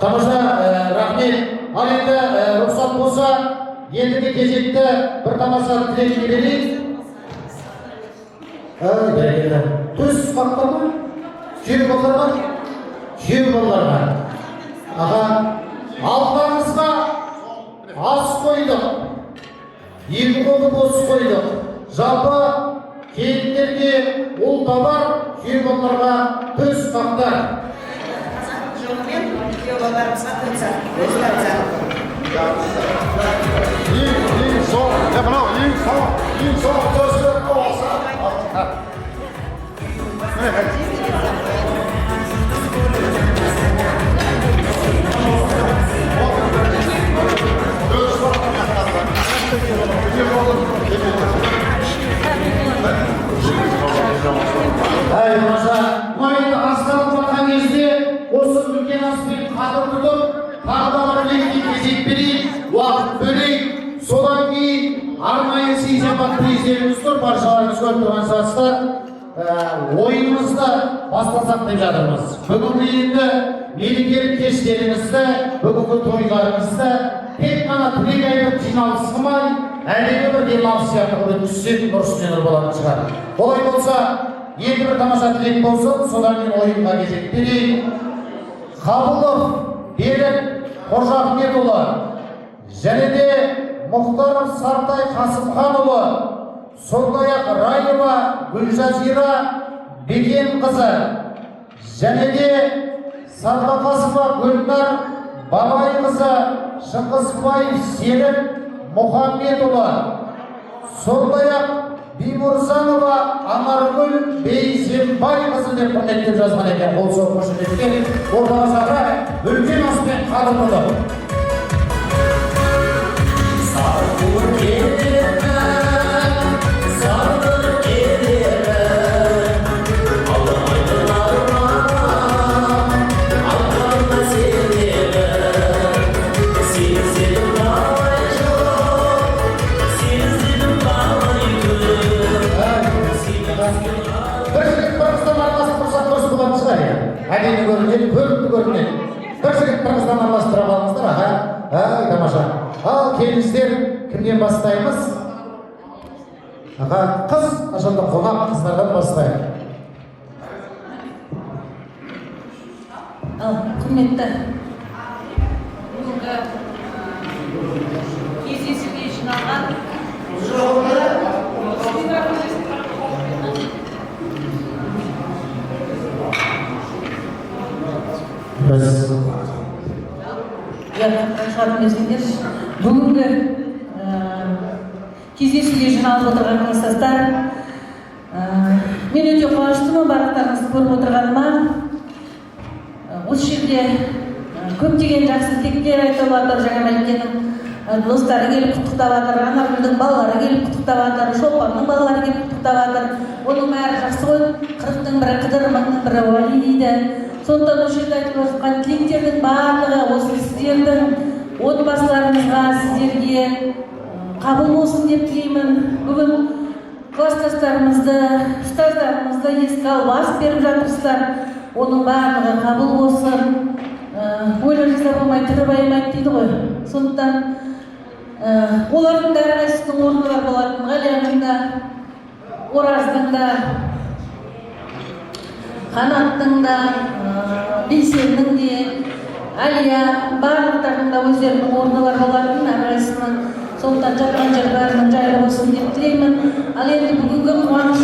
Тамаша, рахмет. Ал енді рұқсат болса, ендігі кезекті бір тамаша тілек берейік. Төс бақтар ма? Күйеу балаларға? Күйеу балаларға. Аға, алдымызға ас қойдық. Екі қолды бос қойдық. Жалпы келіндерге ұл табар, күйеу балаларға төс бақтар. Ең соң төсі болса. Майында асталып жатқан кезде осы үлкен аспен қадыр тұтып, тағдалар лекте кезек берейік, уақыт бөлейік. Содан кейін арнайы сый-сияпат президентіміз тұр, баршаларыңыз көріп тұрған шығарсыздар. Ойынымызды бастасақ деп жатырмыз. Бүгінгі енді мерекелік кештеріңізді, бүгінгі тойларыңызды тек қана тілек айтып жиналыс қылмай, әлемі бір демалыс сияқты қылып өткізсек дұрыс пен болатын шығар. Олай болса, енді бір тамаша тілек болсын, содан кейін ойынға кезек берейік. Қабылов Берік Қожахметұлы және де Мұхтаров Сартай Қасымханұлы, сондай-ақ Раева Гүлжазира Бекенқызы және де Сарбақасова Гүлнар Бабайқызы, Шыңғысбаев Серік Мұхаммедұлы, сондай-ақ Бимұрзанова Анаргүл Бейсенбайқызы деп құрметтеп жазған екен. Қол соғып қошеметтер, ортамызға үлкен аспен қадырды. Әдені көрінен, көрінді көрінен. Бір жігіт біріңізден араластыра қалыңыздар, аға. Тамаша. Ал келіңіздер, кімден бастаймыз? Аға, қыз, қашанда қонақ қыздардан бастайық. Ал, құрметті. Бүгінгі кездесуге жиналған бүгінгі кездесуге жиналып отырған кластастар, мен өте қуаныштымын барлықтарыңызды көріп отырғаныма. Осы жерде көптеген жақсы тілектер айтылып жатыр. Жаңа Мәликенің достары келіп құттықтап жатыр, Анаргүлдің балалары келіп құттықтап жатыр, Шолпанның балалары келіп құттықтап жатыр. Оның бәрі жақсы ғой. 40-ның бірі Қыдыр, 1000-ның бірі Уәли дейді. Сондықтан осы жерде айтылып жатқан тілектердің барлығы осы сіздердің отбасыларыңызға, сіздерге қабыл болсын деп тілеймін. Бүгін класстастарымызды, ұстаздарымызды еске алып ас беріп жатырсыздар. Оның барлығы қабыл болсын. Ойлар жасап болмай тірі байымайды дейді ғой. Сондықтан олардың да әрқайсысының орны бар болатын. Ғалияның да, Ораздың да, Қанаттың да, Бейсеннің де, Әлия, барлықтарының да өздерінің орны бар болатын әрқайсысының. Сондықтан жатқан жер бәрінің жайлы болсын деп тілеймін. Ал енді бүгінгі қуаныш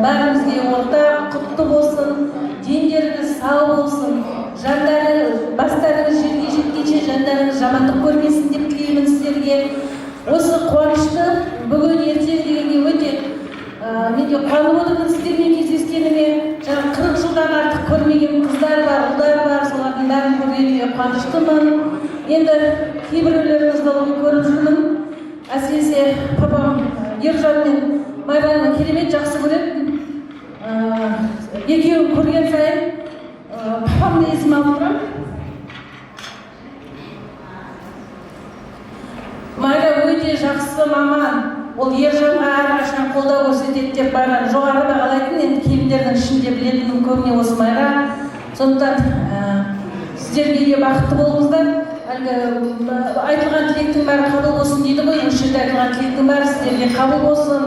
бәрімізге ортақ, құтты болсын, дендеріңіз сау болсын, жандары, бастарыңыз жерге жеткенше жандарыңыз жамандық көрмесін деп тілеймін сіздерге. Осы қуанышты бүгін ертең дегенде өте менде қуанып отырмын сіздермен кездескеніме. Жаңа 40 жылдан артық көрмеген қыздар бар, ұлдар бар, солардың бәрін көргеніме қуаныштымын. Енді кейбіреулеріңізді көріп жүрмін. Әсіресе папам Ержан мен Майраны керемет жақсы көретін. Екеуін көрген сайын папамды есіме алып тұрамын. Майра өте жақсы маман. Ол Ержанға әрқашан қолдау көрсетеді деп Майраны жоғары бағалайтын. Енді келіндердің ішінде білетінім көбіне осы Майра. Сондықтан сіздерге де бақытты болыңыздар. Әлгі айтылған тілектің бәрі қабыл болсын дейді ғой. Осы жерде айтылған тілектің бәрі сіздерге қабыл болсын.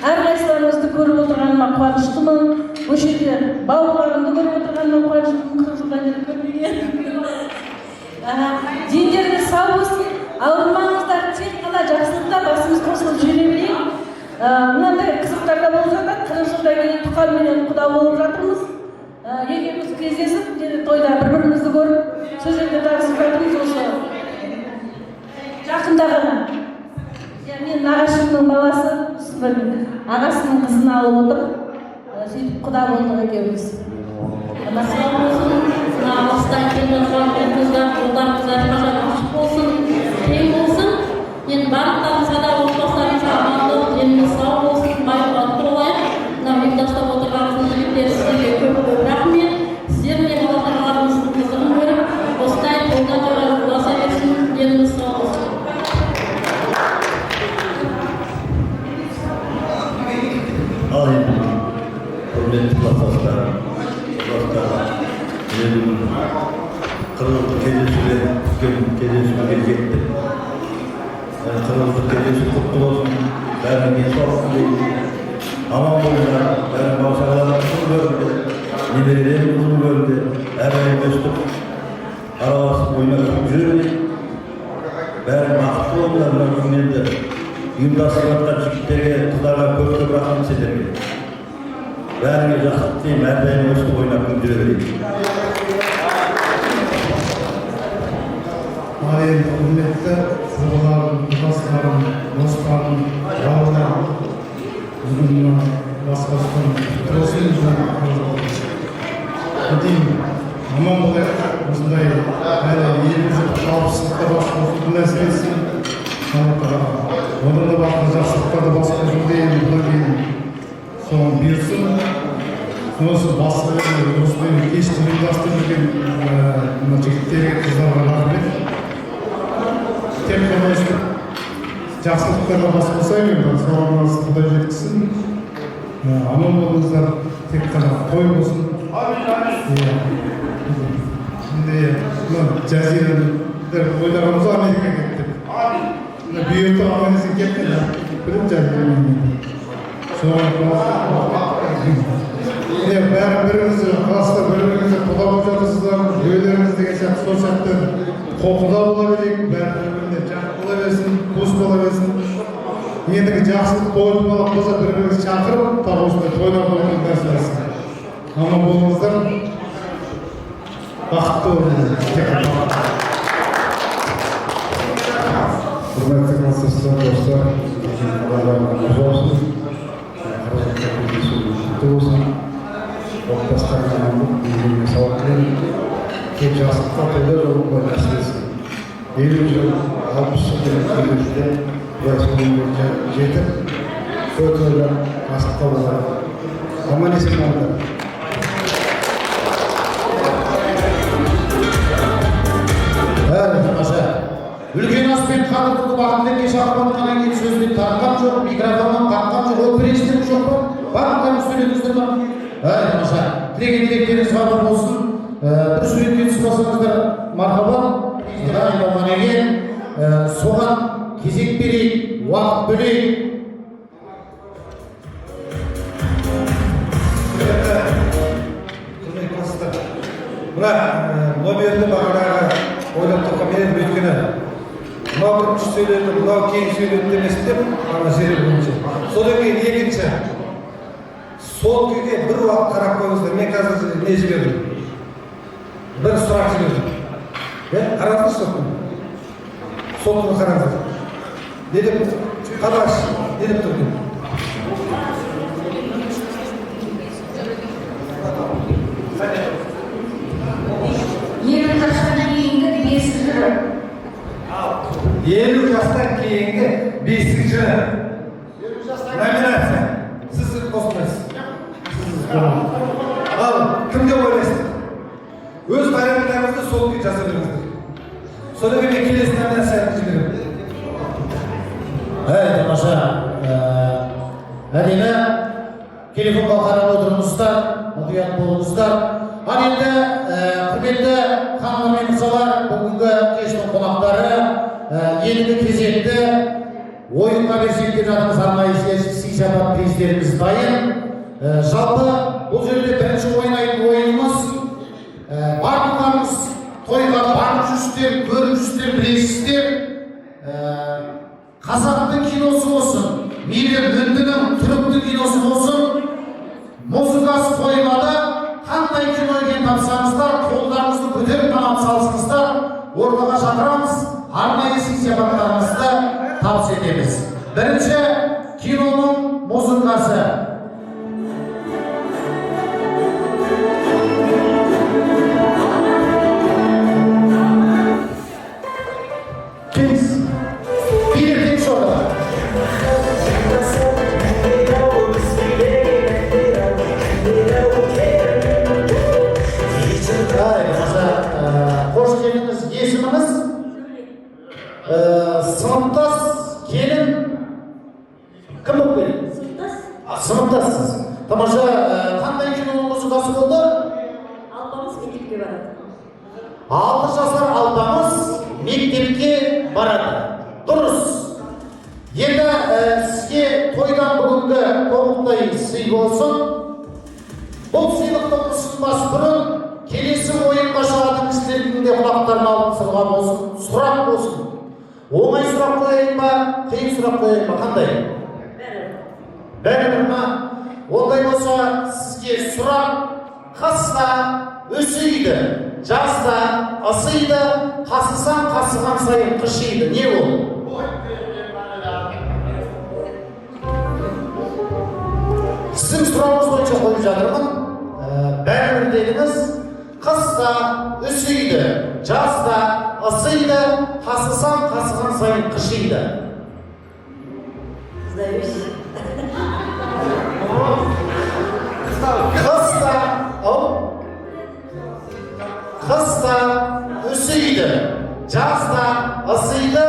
Әрқайсыларыңызды көріп отырғаныма қуаныштымын. Осы жерде бауырларымды көріп отырғаныма қуаныштымын. 40 жылдан бері көрмеген. Дендеріңіз сау болсын. Ауырмаңыздар, тек қана жақсылықта басымыз қосылып жүре білейік. Мынандай қызықтарда болып жатады. 40 жылдан кейін тұқал менен құда болып жатырмыз. Екеуміз кездесіп, тойда бір-бірімізді көріп, сол жерде танысып жатырмыз осы жақында ғана. Мен нағашымның баласы, ағасының қызын алып отыр. Сөйтіп құда болдық екеуміз. Сау болсын, алыстан келген жауапкерімізді, қолдарыңыздар ашық болсын, тең болсын. Енді барлықтарыңызға да отбасыларыңызға амандық, деніңіз сау болсын, бай-қуатты болайық. Мына ұйымдастырып отырғаныңыздың жігіттері сіздерге көп-көп рахмет. Сіздер мен балаларыңыздың қызығын көріп, осылай қолдан жоғары ұласа берсін, деніңіз сау болсын. Ал енді құрметті кластастар, қырғыздық кездесуге жеттік. Қырғыздық кездесу құтты болсын, бәрінің денсаулығын деймін. Аман болыңдар, бәрінің бала-шағаларымыздың көрді, немерелеріміздің көрді, әрдайым өстіп, араласып ойнап жүрді. Бәрі бақытты болыңдар, бүгін енді ұйымдастырып жатқан жігіттерге, қыздарға көп-көп рахмет сіздерге. Бәріңе жақсылық тілеймін, әрдайым өстіп ойнап жүре берейік. Ал енді құрметті құрбыларым, достарым, жауырларым, бүгін басқасын тұрсын аман болайық, осындай әлі елімізді қауіпсіздікті басқосудың әсіресін, одан да бақыр жақсылықтарды басқосуды енді бұдан кейін соған берсін. Осы басқаларына осымен кешті ұйымдастырып жүрген жігіттерге, қыздарға рахмет. Тек қана өстіп жақсылықтарға басқосайық енді, соған Құдай жеткізсін. Аман болыңыздар, тек қана той болсын. Şimdi Jazire'de oylarımızı Amerika'ya gittik. Büyük Amerika'ya gittik. Bilip Jazire'ye gittik. Sonra birimizi, klasta birimizi kuda olacağınızdan, üyelerimiz de geçen sosyalde kokuda olabilecek, birbirine canlı olabilsin, buz olabilsin. Yendeki жақсылық toyun balık olsa birbirimizi çakırıp, tabi osunda toylar olmanın dersleriz. Ama bolunuzdan бақытты болыңыздар. Құрметті кластастар, достар, Аллах'ın olsun. Қырғыздық кездесу құтты болсын. Отбасыларға амандық, деніңізге сау тілеймін. Тек жақсылыққа тойда жолында әсіресе 50 жыл, 60 жыл деген кездесуде Құдай соңына жетіп, той тойлар асыққа болады. Аман есен болыңдар. Үлкен аспен қадырлы бағындырге шақырғаннан кейін сөзбен тартқан жоқ, микрофоннан қаққан жоқ, ол біріншілік жоқ па? Барлықтарыңыз сөйледіңіздер ма? Маша, тілеген тілектеріңіз қабыл болсын. Бір суретке түсіп алсаңыздар, мархаба. Болған екен, соған кезек берейік, уақыт бөлейік. Құрметті кластастар, мына номерді бағанағы ойлап тапқан мен өйткені мынау бірінші сөйледі, мынау кейін сөйледі емес деп ана жері бойынша. Содан кейін екінші, сол күйге бір уақыт қарап қойыңыздар. Мен қазір не жібердім? Бір сұрақ жібердім. Қараңыздар соттың. Соттың қараңыздар. Не деп қадаш, не деп тұр екен? Елу жастан кейінгі 5 жылы. 50 жастан кейінгі 5 жылы. Номинация. Сіз қосыласыз. Ал кім деп ойлайсыз? Өз баяндамаңызды сол күйі жаза беріңіздер. Содан кейін келесі номинацияны жіберемін. Тамаша. Әдемі телефонға қарап отырыңыздар, мұқият болыңыздар. Ал енді құрметті ханымдар мен мырзалар, бүгінгі кештің қонақтары ендігі кезекті ойынға берсек деп жатырмыз. Арнайы сый-сапат приздеріміз дайын. Жалпы бұл жерде бірінші ойнайтын ойынымыз барлықтарыңыз тойға барып жүрсіздер, көріп жүрсіздер, білесіздер. Қазақтың киносы болсын, мейлі үндінің, түріктің киносы болсын, музыкасы қоймады, қандай кино екен тапсаңыздар, қолдарыңызды көтеріп қанат салсыңыздар, ортаға шақырамыз, арнайы сый-сапаттарыңызды табыс етеміз. Бірінші киноның музыкасы. Сыныптас келін кім болып келеді? Сыныптассыз. Тамаша, қандай киноның музыкасы болды? Алпамыс мектепке барады. 6 жасар алпамыс мектепке барады. Дұрыс. Енді сізге тойдан бүгінгі тоғықтай сый болсын. Бұл сыйлықтың ұсынбас бұрын келесі ойынға шығатын кісілердің де құлақтарын алып сырға болсын, сұрақ болсын. Оңай сұрақ қойайын ба, қиын сұрақ қойайын ба, қандай? Бәрібір ма? Ондай болса, сізге сұрақ қыста өсейді, жазда ысиды, қасысан қасыған сайын қышиды. Не ол? Сіздің сұрағыңыз бойынша қойып жатырмын. Бәрібір дедіңіз, қыста өсейді, жазда ысиды, қасысан қасыған сайын қышиды. Қыста өсейді, жазда ысиды,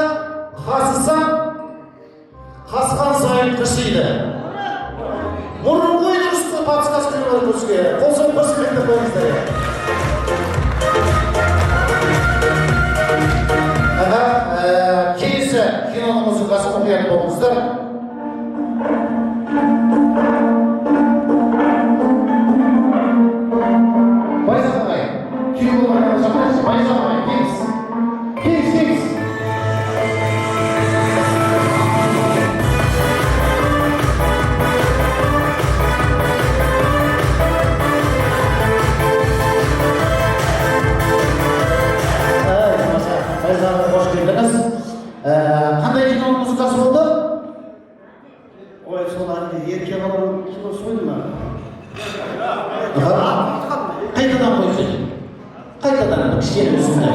қасысан қасыған сайын қышиды. Мұрын қой дұрысты подсказка беріп көрсізге. Қолсын көрсізгенді қойыңыздар. Келесі киноның музыкасы мұқият болыңыздар. Байзақ ағай, кино болмай жақайсыз. Байзақ ағай, келіңіз. Келіңіз. Қош келдіңіз. Қандай киноның музыкасы болды? Ой, сол әлде ерке баланың киносы қойды ма? Қайтадан қойсын. Қайтадан кішкене үстіне.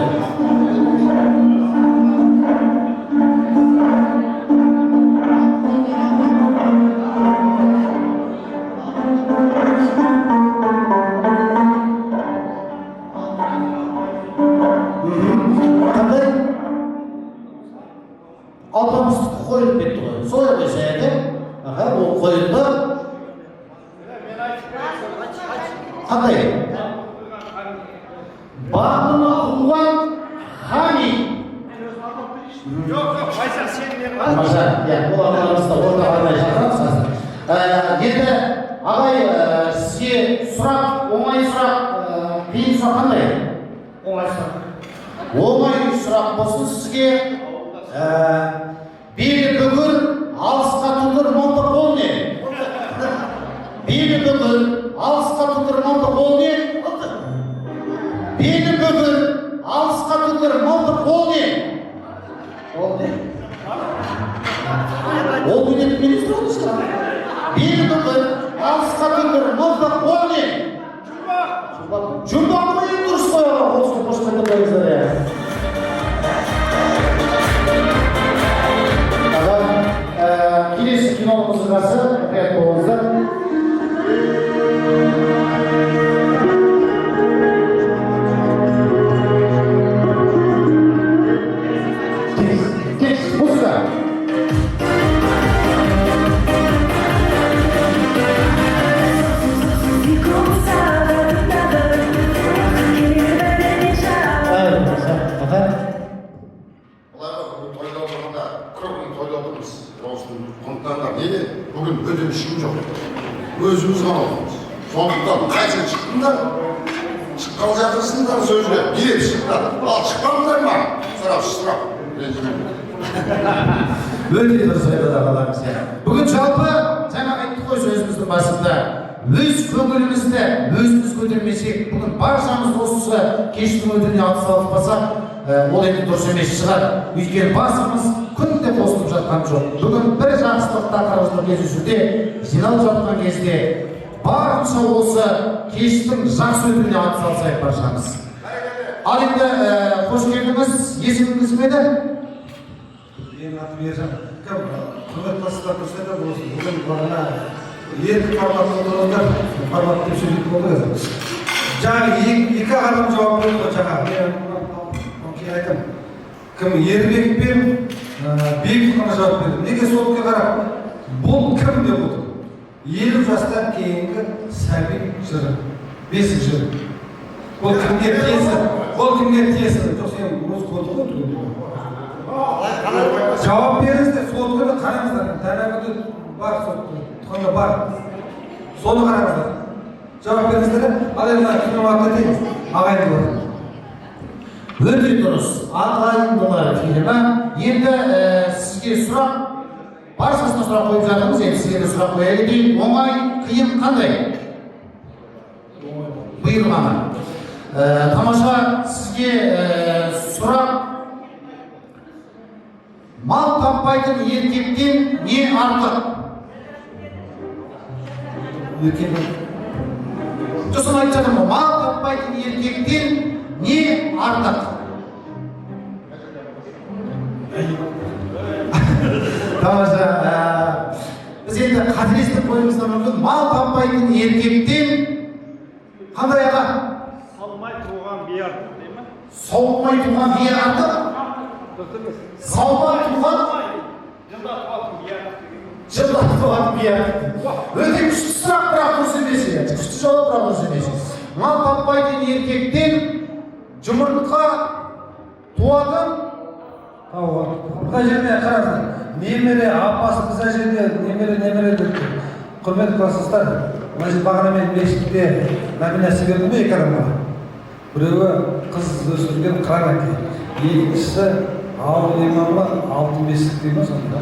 Алпамыстық қойылып кетті ғой. Солай қойса еді. Ол қойылды. Қандай? Бағына ұлған хами. Жоқ, Байзақ сен менің Тамаша, бұл ағаларымызда ортаға арнайы шақырамыз қазір. Енді ағай, сізге сұрақ, оңай сұрақ, қиын сұрақ қандай? Оңай сұрақ. Оңай сұрақ болсын сізге. Белі бүгір, алысқа тұтыр мұнды қол не? Белі бүгір, алысқа тұтыр мұнды қол не? Белі бүгір, алысқа тұтыр мұнды қол не? Ол не? Ол бүйдетіп министр oldu шығар. Белі бүгір, алысқа тұтыр мұнды қол не? Жұмбақ қойын дұрыс қойыға қосып қошқанды қойыңыздар я. Келесі киноның музыкасы, мұқият болыңыздар. Текст, музыка. Неге? Бүгін өте ешкім жоқ. Өзіміз ғана отырмыз. Сондықтан қайсың шықтыңдар? Шыққалы жатырсыңдар сөзге. Билеп шықтыңдар. Ал шықпаңдар ма? Сұрақ. Өте дұрыс айтады ағаларымыз. Бүгін жалпы жаңа айттық қой сөзіміздің басында. Өз көңілімізді өзіміз көтермесек, бүгін баршамыз осы кештің өтіне атсалыспасақ, ол енді дұрыс емес шығар. Өйткені басымыз күнде қосылып жатқан жоқ. Бүгін бір жақсылық тақырыбында кездесуде жиналып жатқан кезде барынша осы кештің жақсы өтіне атсалысайық баршамыз. Ал енді қош келдіңіз, есіміңіз кім еді? Менің атым Ержан. Құрметті достар, бүгін бағана екі форматтыңыздар, формат деп сөйлейтін болды қазір. Жаңа екі адам жауап берді ғой жаңа. Мен айтам, кім Ербек пен Бейбіт қана жауап берді. Неге солыққа қарап, бұл кім деп отыр? 50 жастан кейінгі сәби жыры, бесік жыры. Бұл кімге тиесілі? Бұл кімге тиесілі? Жоқ, сен өз қолды қойды. Жауап беріңіздер, солыққа қараңыздар. Тәнәбіді бар солыққа. Тұқында бар. Соны қараңыздар. Жауап беріңіздер. Ал енді киноға дейміз. Ағайындылар. Өте дұрыс. Ағайындылар фильмі. Енді сізге сұрақ, баршасына сұрақ қойып жатырмыз. Енді сізге де сұрақ қоя кетейін. Оңай, қиын қандай? Бұйырғаны. Тамаша, сізге сұрақ. Мал таппайтын еркектен не артық? Жосын айтып жатырмын, мал таппайтын еркектен не артық? Тамаша, біз енді қателестік қойымыздан мүмкін, мал таппайтын еркектен қандай аға? Салмай туған бие артық дей ме? Сауылмай туған бие артық? Саумай туған? Жылда туған бие артық. Жылда туған бие артық. Өте күшті сұрақ, бірақ дұрыс емес. Күшті жауап, бірақ дұрыс емес. Мал таппайтын еркектен жұмыртқа туатын? Мына жерде қараңыздар. Немере апасы мына жерде немере деп құрметті кластастар. Мына жерде бағана мен мешітте номинация бердім ғой екі адамға. Біреуі қыз өсірген қыран әке. Екіншісі ауыл имамы алтын бесік дейді ме сонда.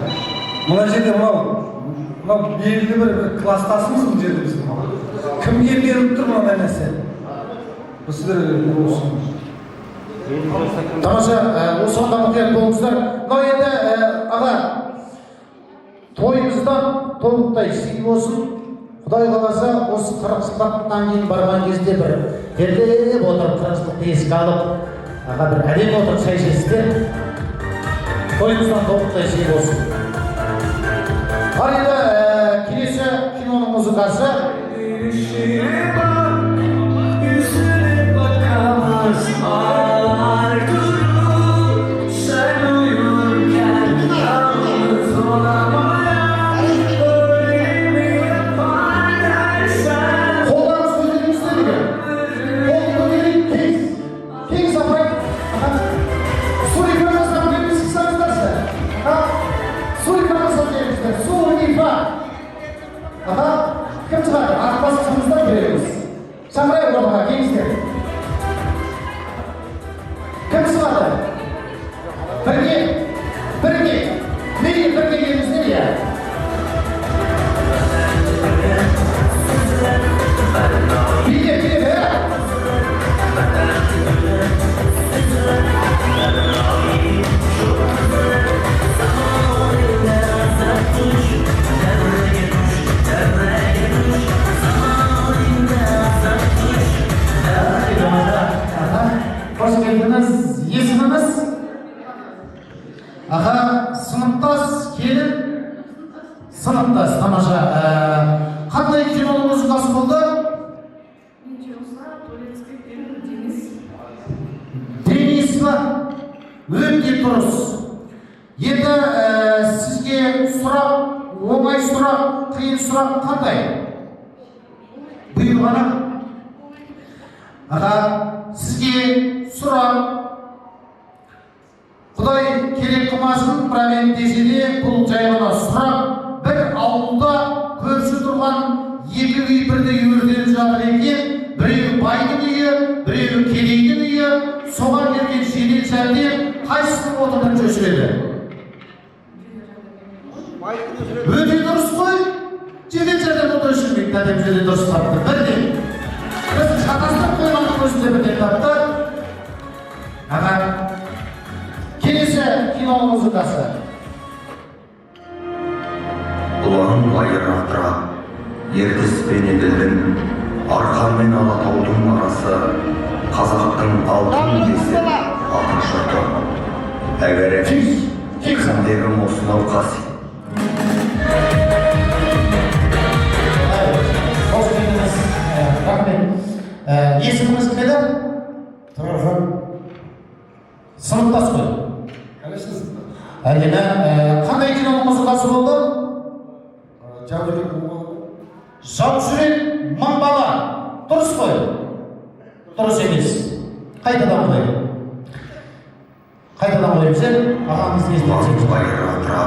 Мына жерде мынау белгілі бір кластасымыз бұл жерде біздің. Кімге беріліп тұр мынандай нәрсе? Сіздер осы. Тамаша, осыған мұқият болыңыздар. Мынау енді аға, тойымыздан тобықтай сый болсын. Құдай қаласа, осы 40 жылдықтан кейін барған кезде бір терделеп отырып, 40 жылдықты еске алып, аға бір әдемі отырып шай ішесіздер. Тойымыздан тобықтай сый болсын. Ал енді келесі киноның музыкасы. Кім шығады? Ақбасқымыздан береміз. Шаңырай ортаға келіңіздер. Кім шығады? Бірге Сыныптас, тамаша. Қандай киноның музыкасы болды? Денис па? Өте дұрыс. Енді сізге сұрақ, оңай сұрақ, қиын сұрақ қандай? Бұйырғаны? Аға, сізге сұрақ. Құдай керек қылмасын, бірақ енді десе де бұл жай ғана сұрақ. Бір ауылда көрші тұрған екі үй бірдей өртеніп жатыр екен. Біреуі байдың үйі, біреуі кедейдің үйі. Соған келген жедел жәрдем қайсысын отынын өшіреді? Өте дұрыс қой. Жедел жәрдем оты өшірмейді, дәдем жедел дұрыс тапты. Бірден. Біз шатастырып қойғанның өзінде бірден тапты. Аға, келесі киноның музыкасы. Ұлан байырақтыра, ертіспен еділдің, арқанмен Алатаудың арасы, қазақтың алтын бесі, алтын шырты. Әгәрі кімдерім осынау қасы. Қош келдіңіз. Рахмет. Есіміңіз кім еді? Тұрархан. Сыныптас қой. Әдемі. Қандай киноның музыкасы болды? Жау жүрек мың бала. Дұрыс қой. Дұрыс емес. Қайтадан қой. Қайтадан қойып сен ағамыз естіп байырақтыра,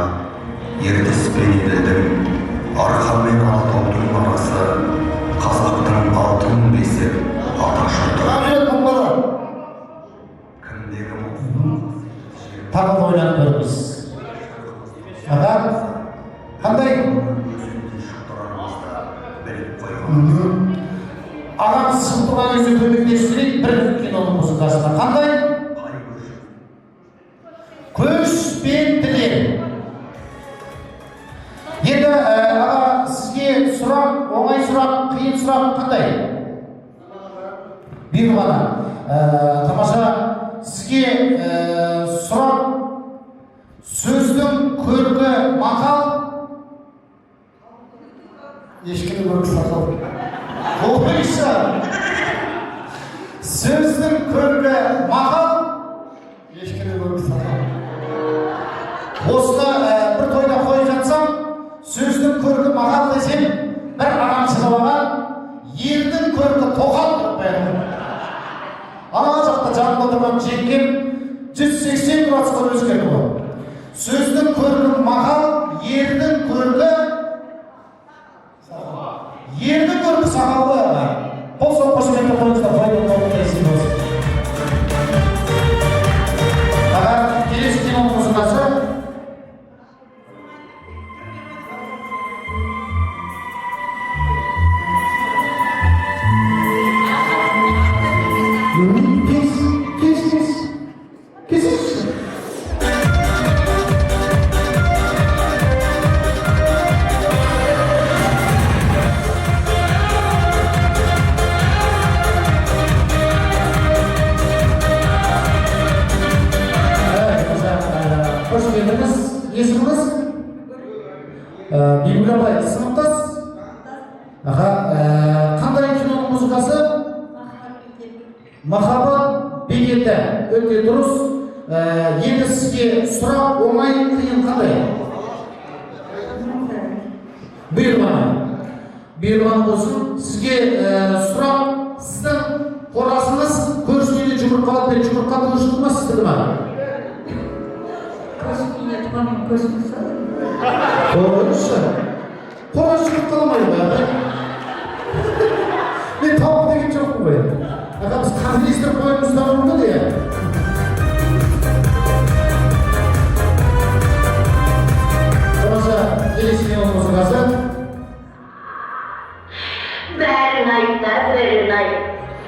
ертіспен еділдің, арқанмен Алатаудың арасы, қазақтың алтын бесі, алтын шырты. Кімдерім тағы да ойланып көріңіз. Аға, қандай? Ағамыз шықтырған өзі көмектестірейік бір киноның музыкасына. Қандай? Көшпенділер. Енді аға, сізге сұрақ, оңай сұрақ, қиын сұрақ қандай? Бұйырғаны. Тамаша, сізге сұрақ, сөздің көркі мақал. Ешкінің көркі сақал. Ойша. Сөздің көркі мақал. Ешкінің көркі сақал. Осыны бір тойда қойып жатсам, сөздің көркі мақал десем, бір ағам шығып алған, елдің көркі тоқал деп қояды. Ана жақта жанында тұрған жеңгем 180 градусқа өзгерді ғой. Сөздің көркі мақал, ердің көркі сақалды. Бұл соң қошеметті қойыңызда қойды болу керексің болсын. Аға, келесі киноның музыкасы. Есіміңіз? Бибігүл апай, сыныптас? Аға, қандай киноның музыкасы? Махаббат бекеті. Өте дұрыс. Енді сізге сұрақ, оңай, қиын қандай? Бұйырғаны болсын. Сізге сұрақ, сіздің қорасыңыз көршілерде жұмыртқалап пен жұмыртқа көршілді ма, сіздікі ма? Қорасы? Қорасы жұмыртқаламайды ма? Мен тауық деген жоқпын ғой. Аға, біз қағылестіріп қойымызда бұрынғы де. Тамаша, келесі киноның музыкасы. Бәрін айтта, бәрін айт.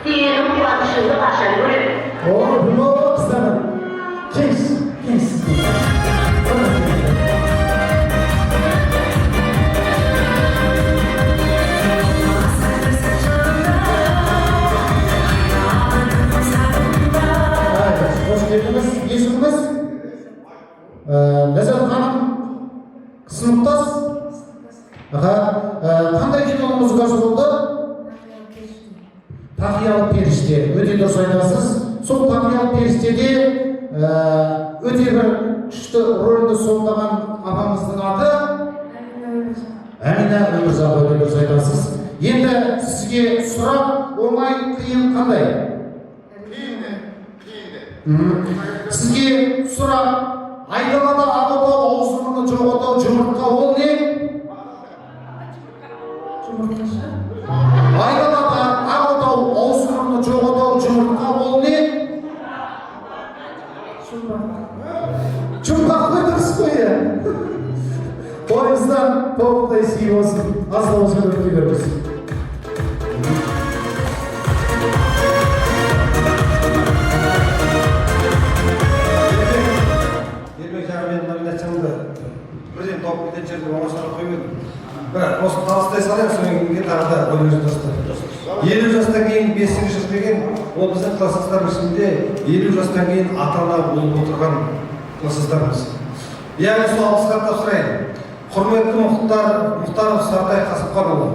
Сенің қуанышыңды қашан көрем. О, бұл қыздарын. Кеңс. Есіміңіз? Ләззат ханым, сыныптас? Қандай киноның музыкасы болды? Тақиялы періште. Өте дұрыс айтасыз. Сол тақиялы періштеде өте бір күшті рөлді сомдаған апамыздың аты Әмина Өмірзақ. Өте дұрыс айтасыз. Енді сізге сұрақ оңай, қиын қандай? Сізге сұрақ айдалада ақ отау, ауыз мұрны жоқ отау, жұмыртқа ол не? Айдалада ақ отау, ауыз мұрны жоқ отау, жұмыртқа ол не? Жұмбақ қой, дұрыс қой. Тойыңыздан тоғыздай сый болсын. Аз да болса өте беріңіз. Мен номинациямды бірден тауып кететін жерде оңашаға қойып едім. Бірақ осы табыстай салайын, содан кейін тағы да ойлап жастар. 50 жастан кейін 5 жыл деген, ол біздің класстастардың ішінде 50 жастан кейін ата-ана болып отырған класстастарымыз. Яғни сол алғысхатты сұрайын. Құрметті Мұхтаров Сартай Қасымханұлы,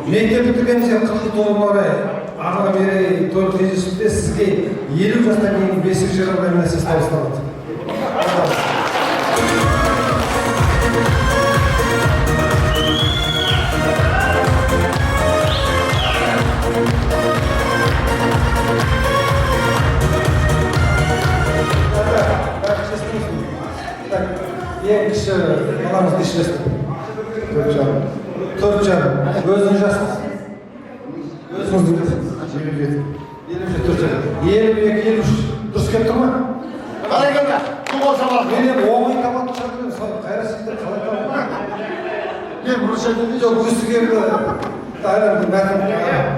мектеп бітіргенде 40 толуына орай ағаға мерей той кездесуінде сізге 50 жастан кейін 5 жыл номинациясы табысталады. Ең кіші баламыз неше жаста? 4 жарым. Өзіңіз жасыңыз? Өзіңіздің жасыңыз? 52-53. Дұрыс келіп тұр ма? Қалай келді? Бұл болса бар. Мен оңай табатын шақырдым, қайраситтер қалай табатын? Мен бұрыша деді жоқ, өсі келді.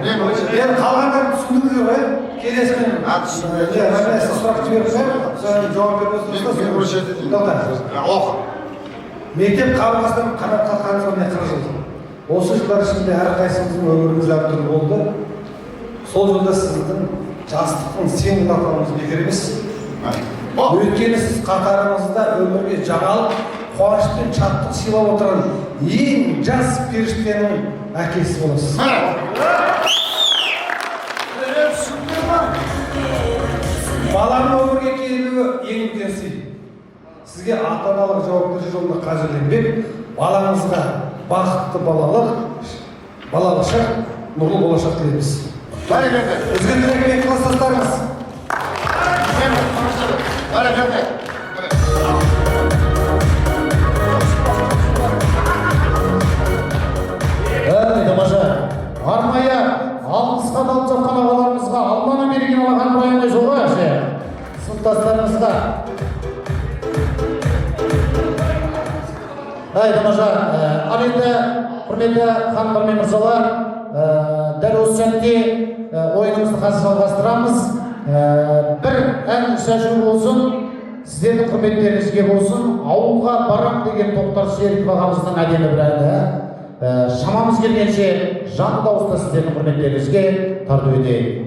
Мен қалғандарын түсіндіңіздер ғой? Келесімен сұрақ жіберіп жауап беріп мектеп қабырғасынан қанат қаққаныңызға міне 40 жыл. Осы жылдар ішінде әрқайсымыздың өміріміз әртүрлі болды. Сол жылда сіздің жастықтың сенің атауыңыз бекер емес. Өйткені сіз қатарыңызда өмірге жаңалық, қуаныш пен шаттық сыйлап отырған ең жас періштенің әкесі боласыз. Баланың өмірге келуі ең үлкен сый. Сізге ата-аналық жауапкершілік жолында қажырленбек, балаңызға бақытты балалық шақ, нұрлы болашақ тілейміз. Өзгендірек мен класстастарымыз. Тамаша, арнайы алғысқа алып жатқан ағаларымызға Алланы берген алған райындай жол қойшы. Сыныптастарымызға. Тамаша, ал енді құрметті ханымдар мен мырзалар, дәл осы сәтте ойынымызды қазір жалғастырамыз. Бір ән шашу болсын, сіздердің құрметтеріңізге болсын. Ауылға барам деген Тоқтар Серіков ағамыздың әдемі бір әні. Шамамыз келгенше жанды дауыста сіздердің құрметтеріңізге тарту етейік.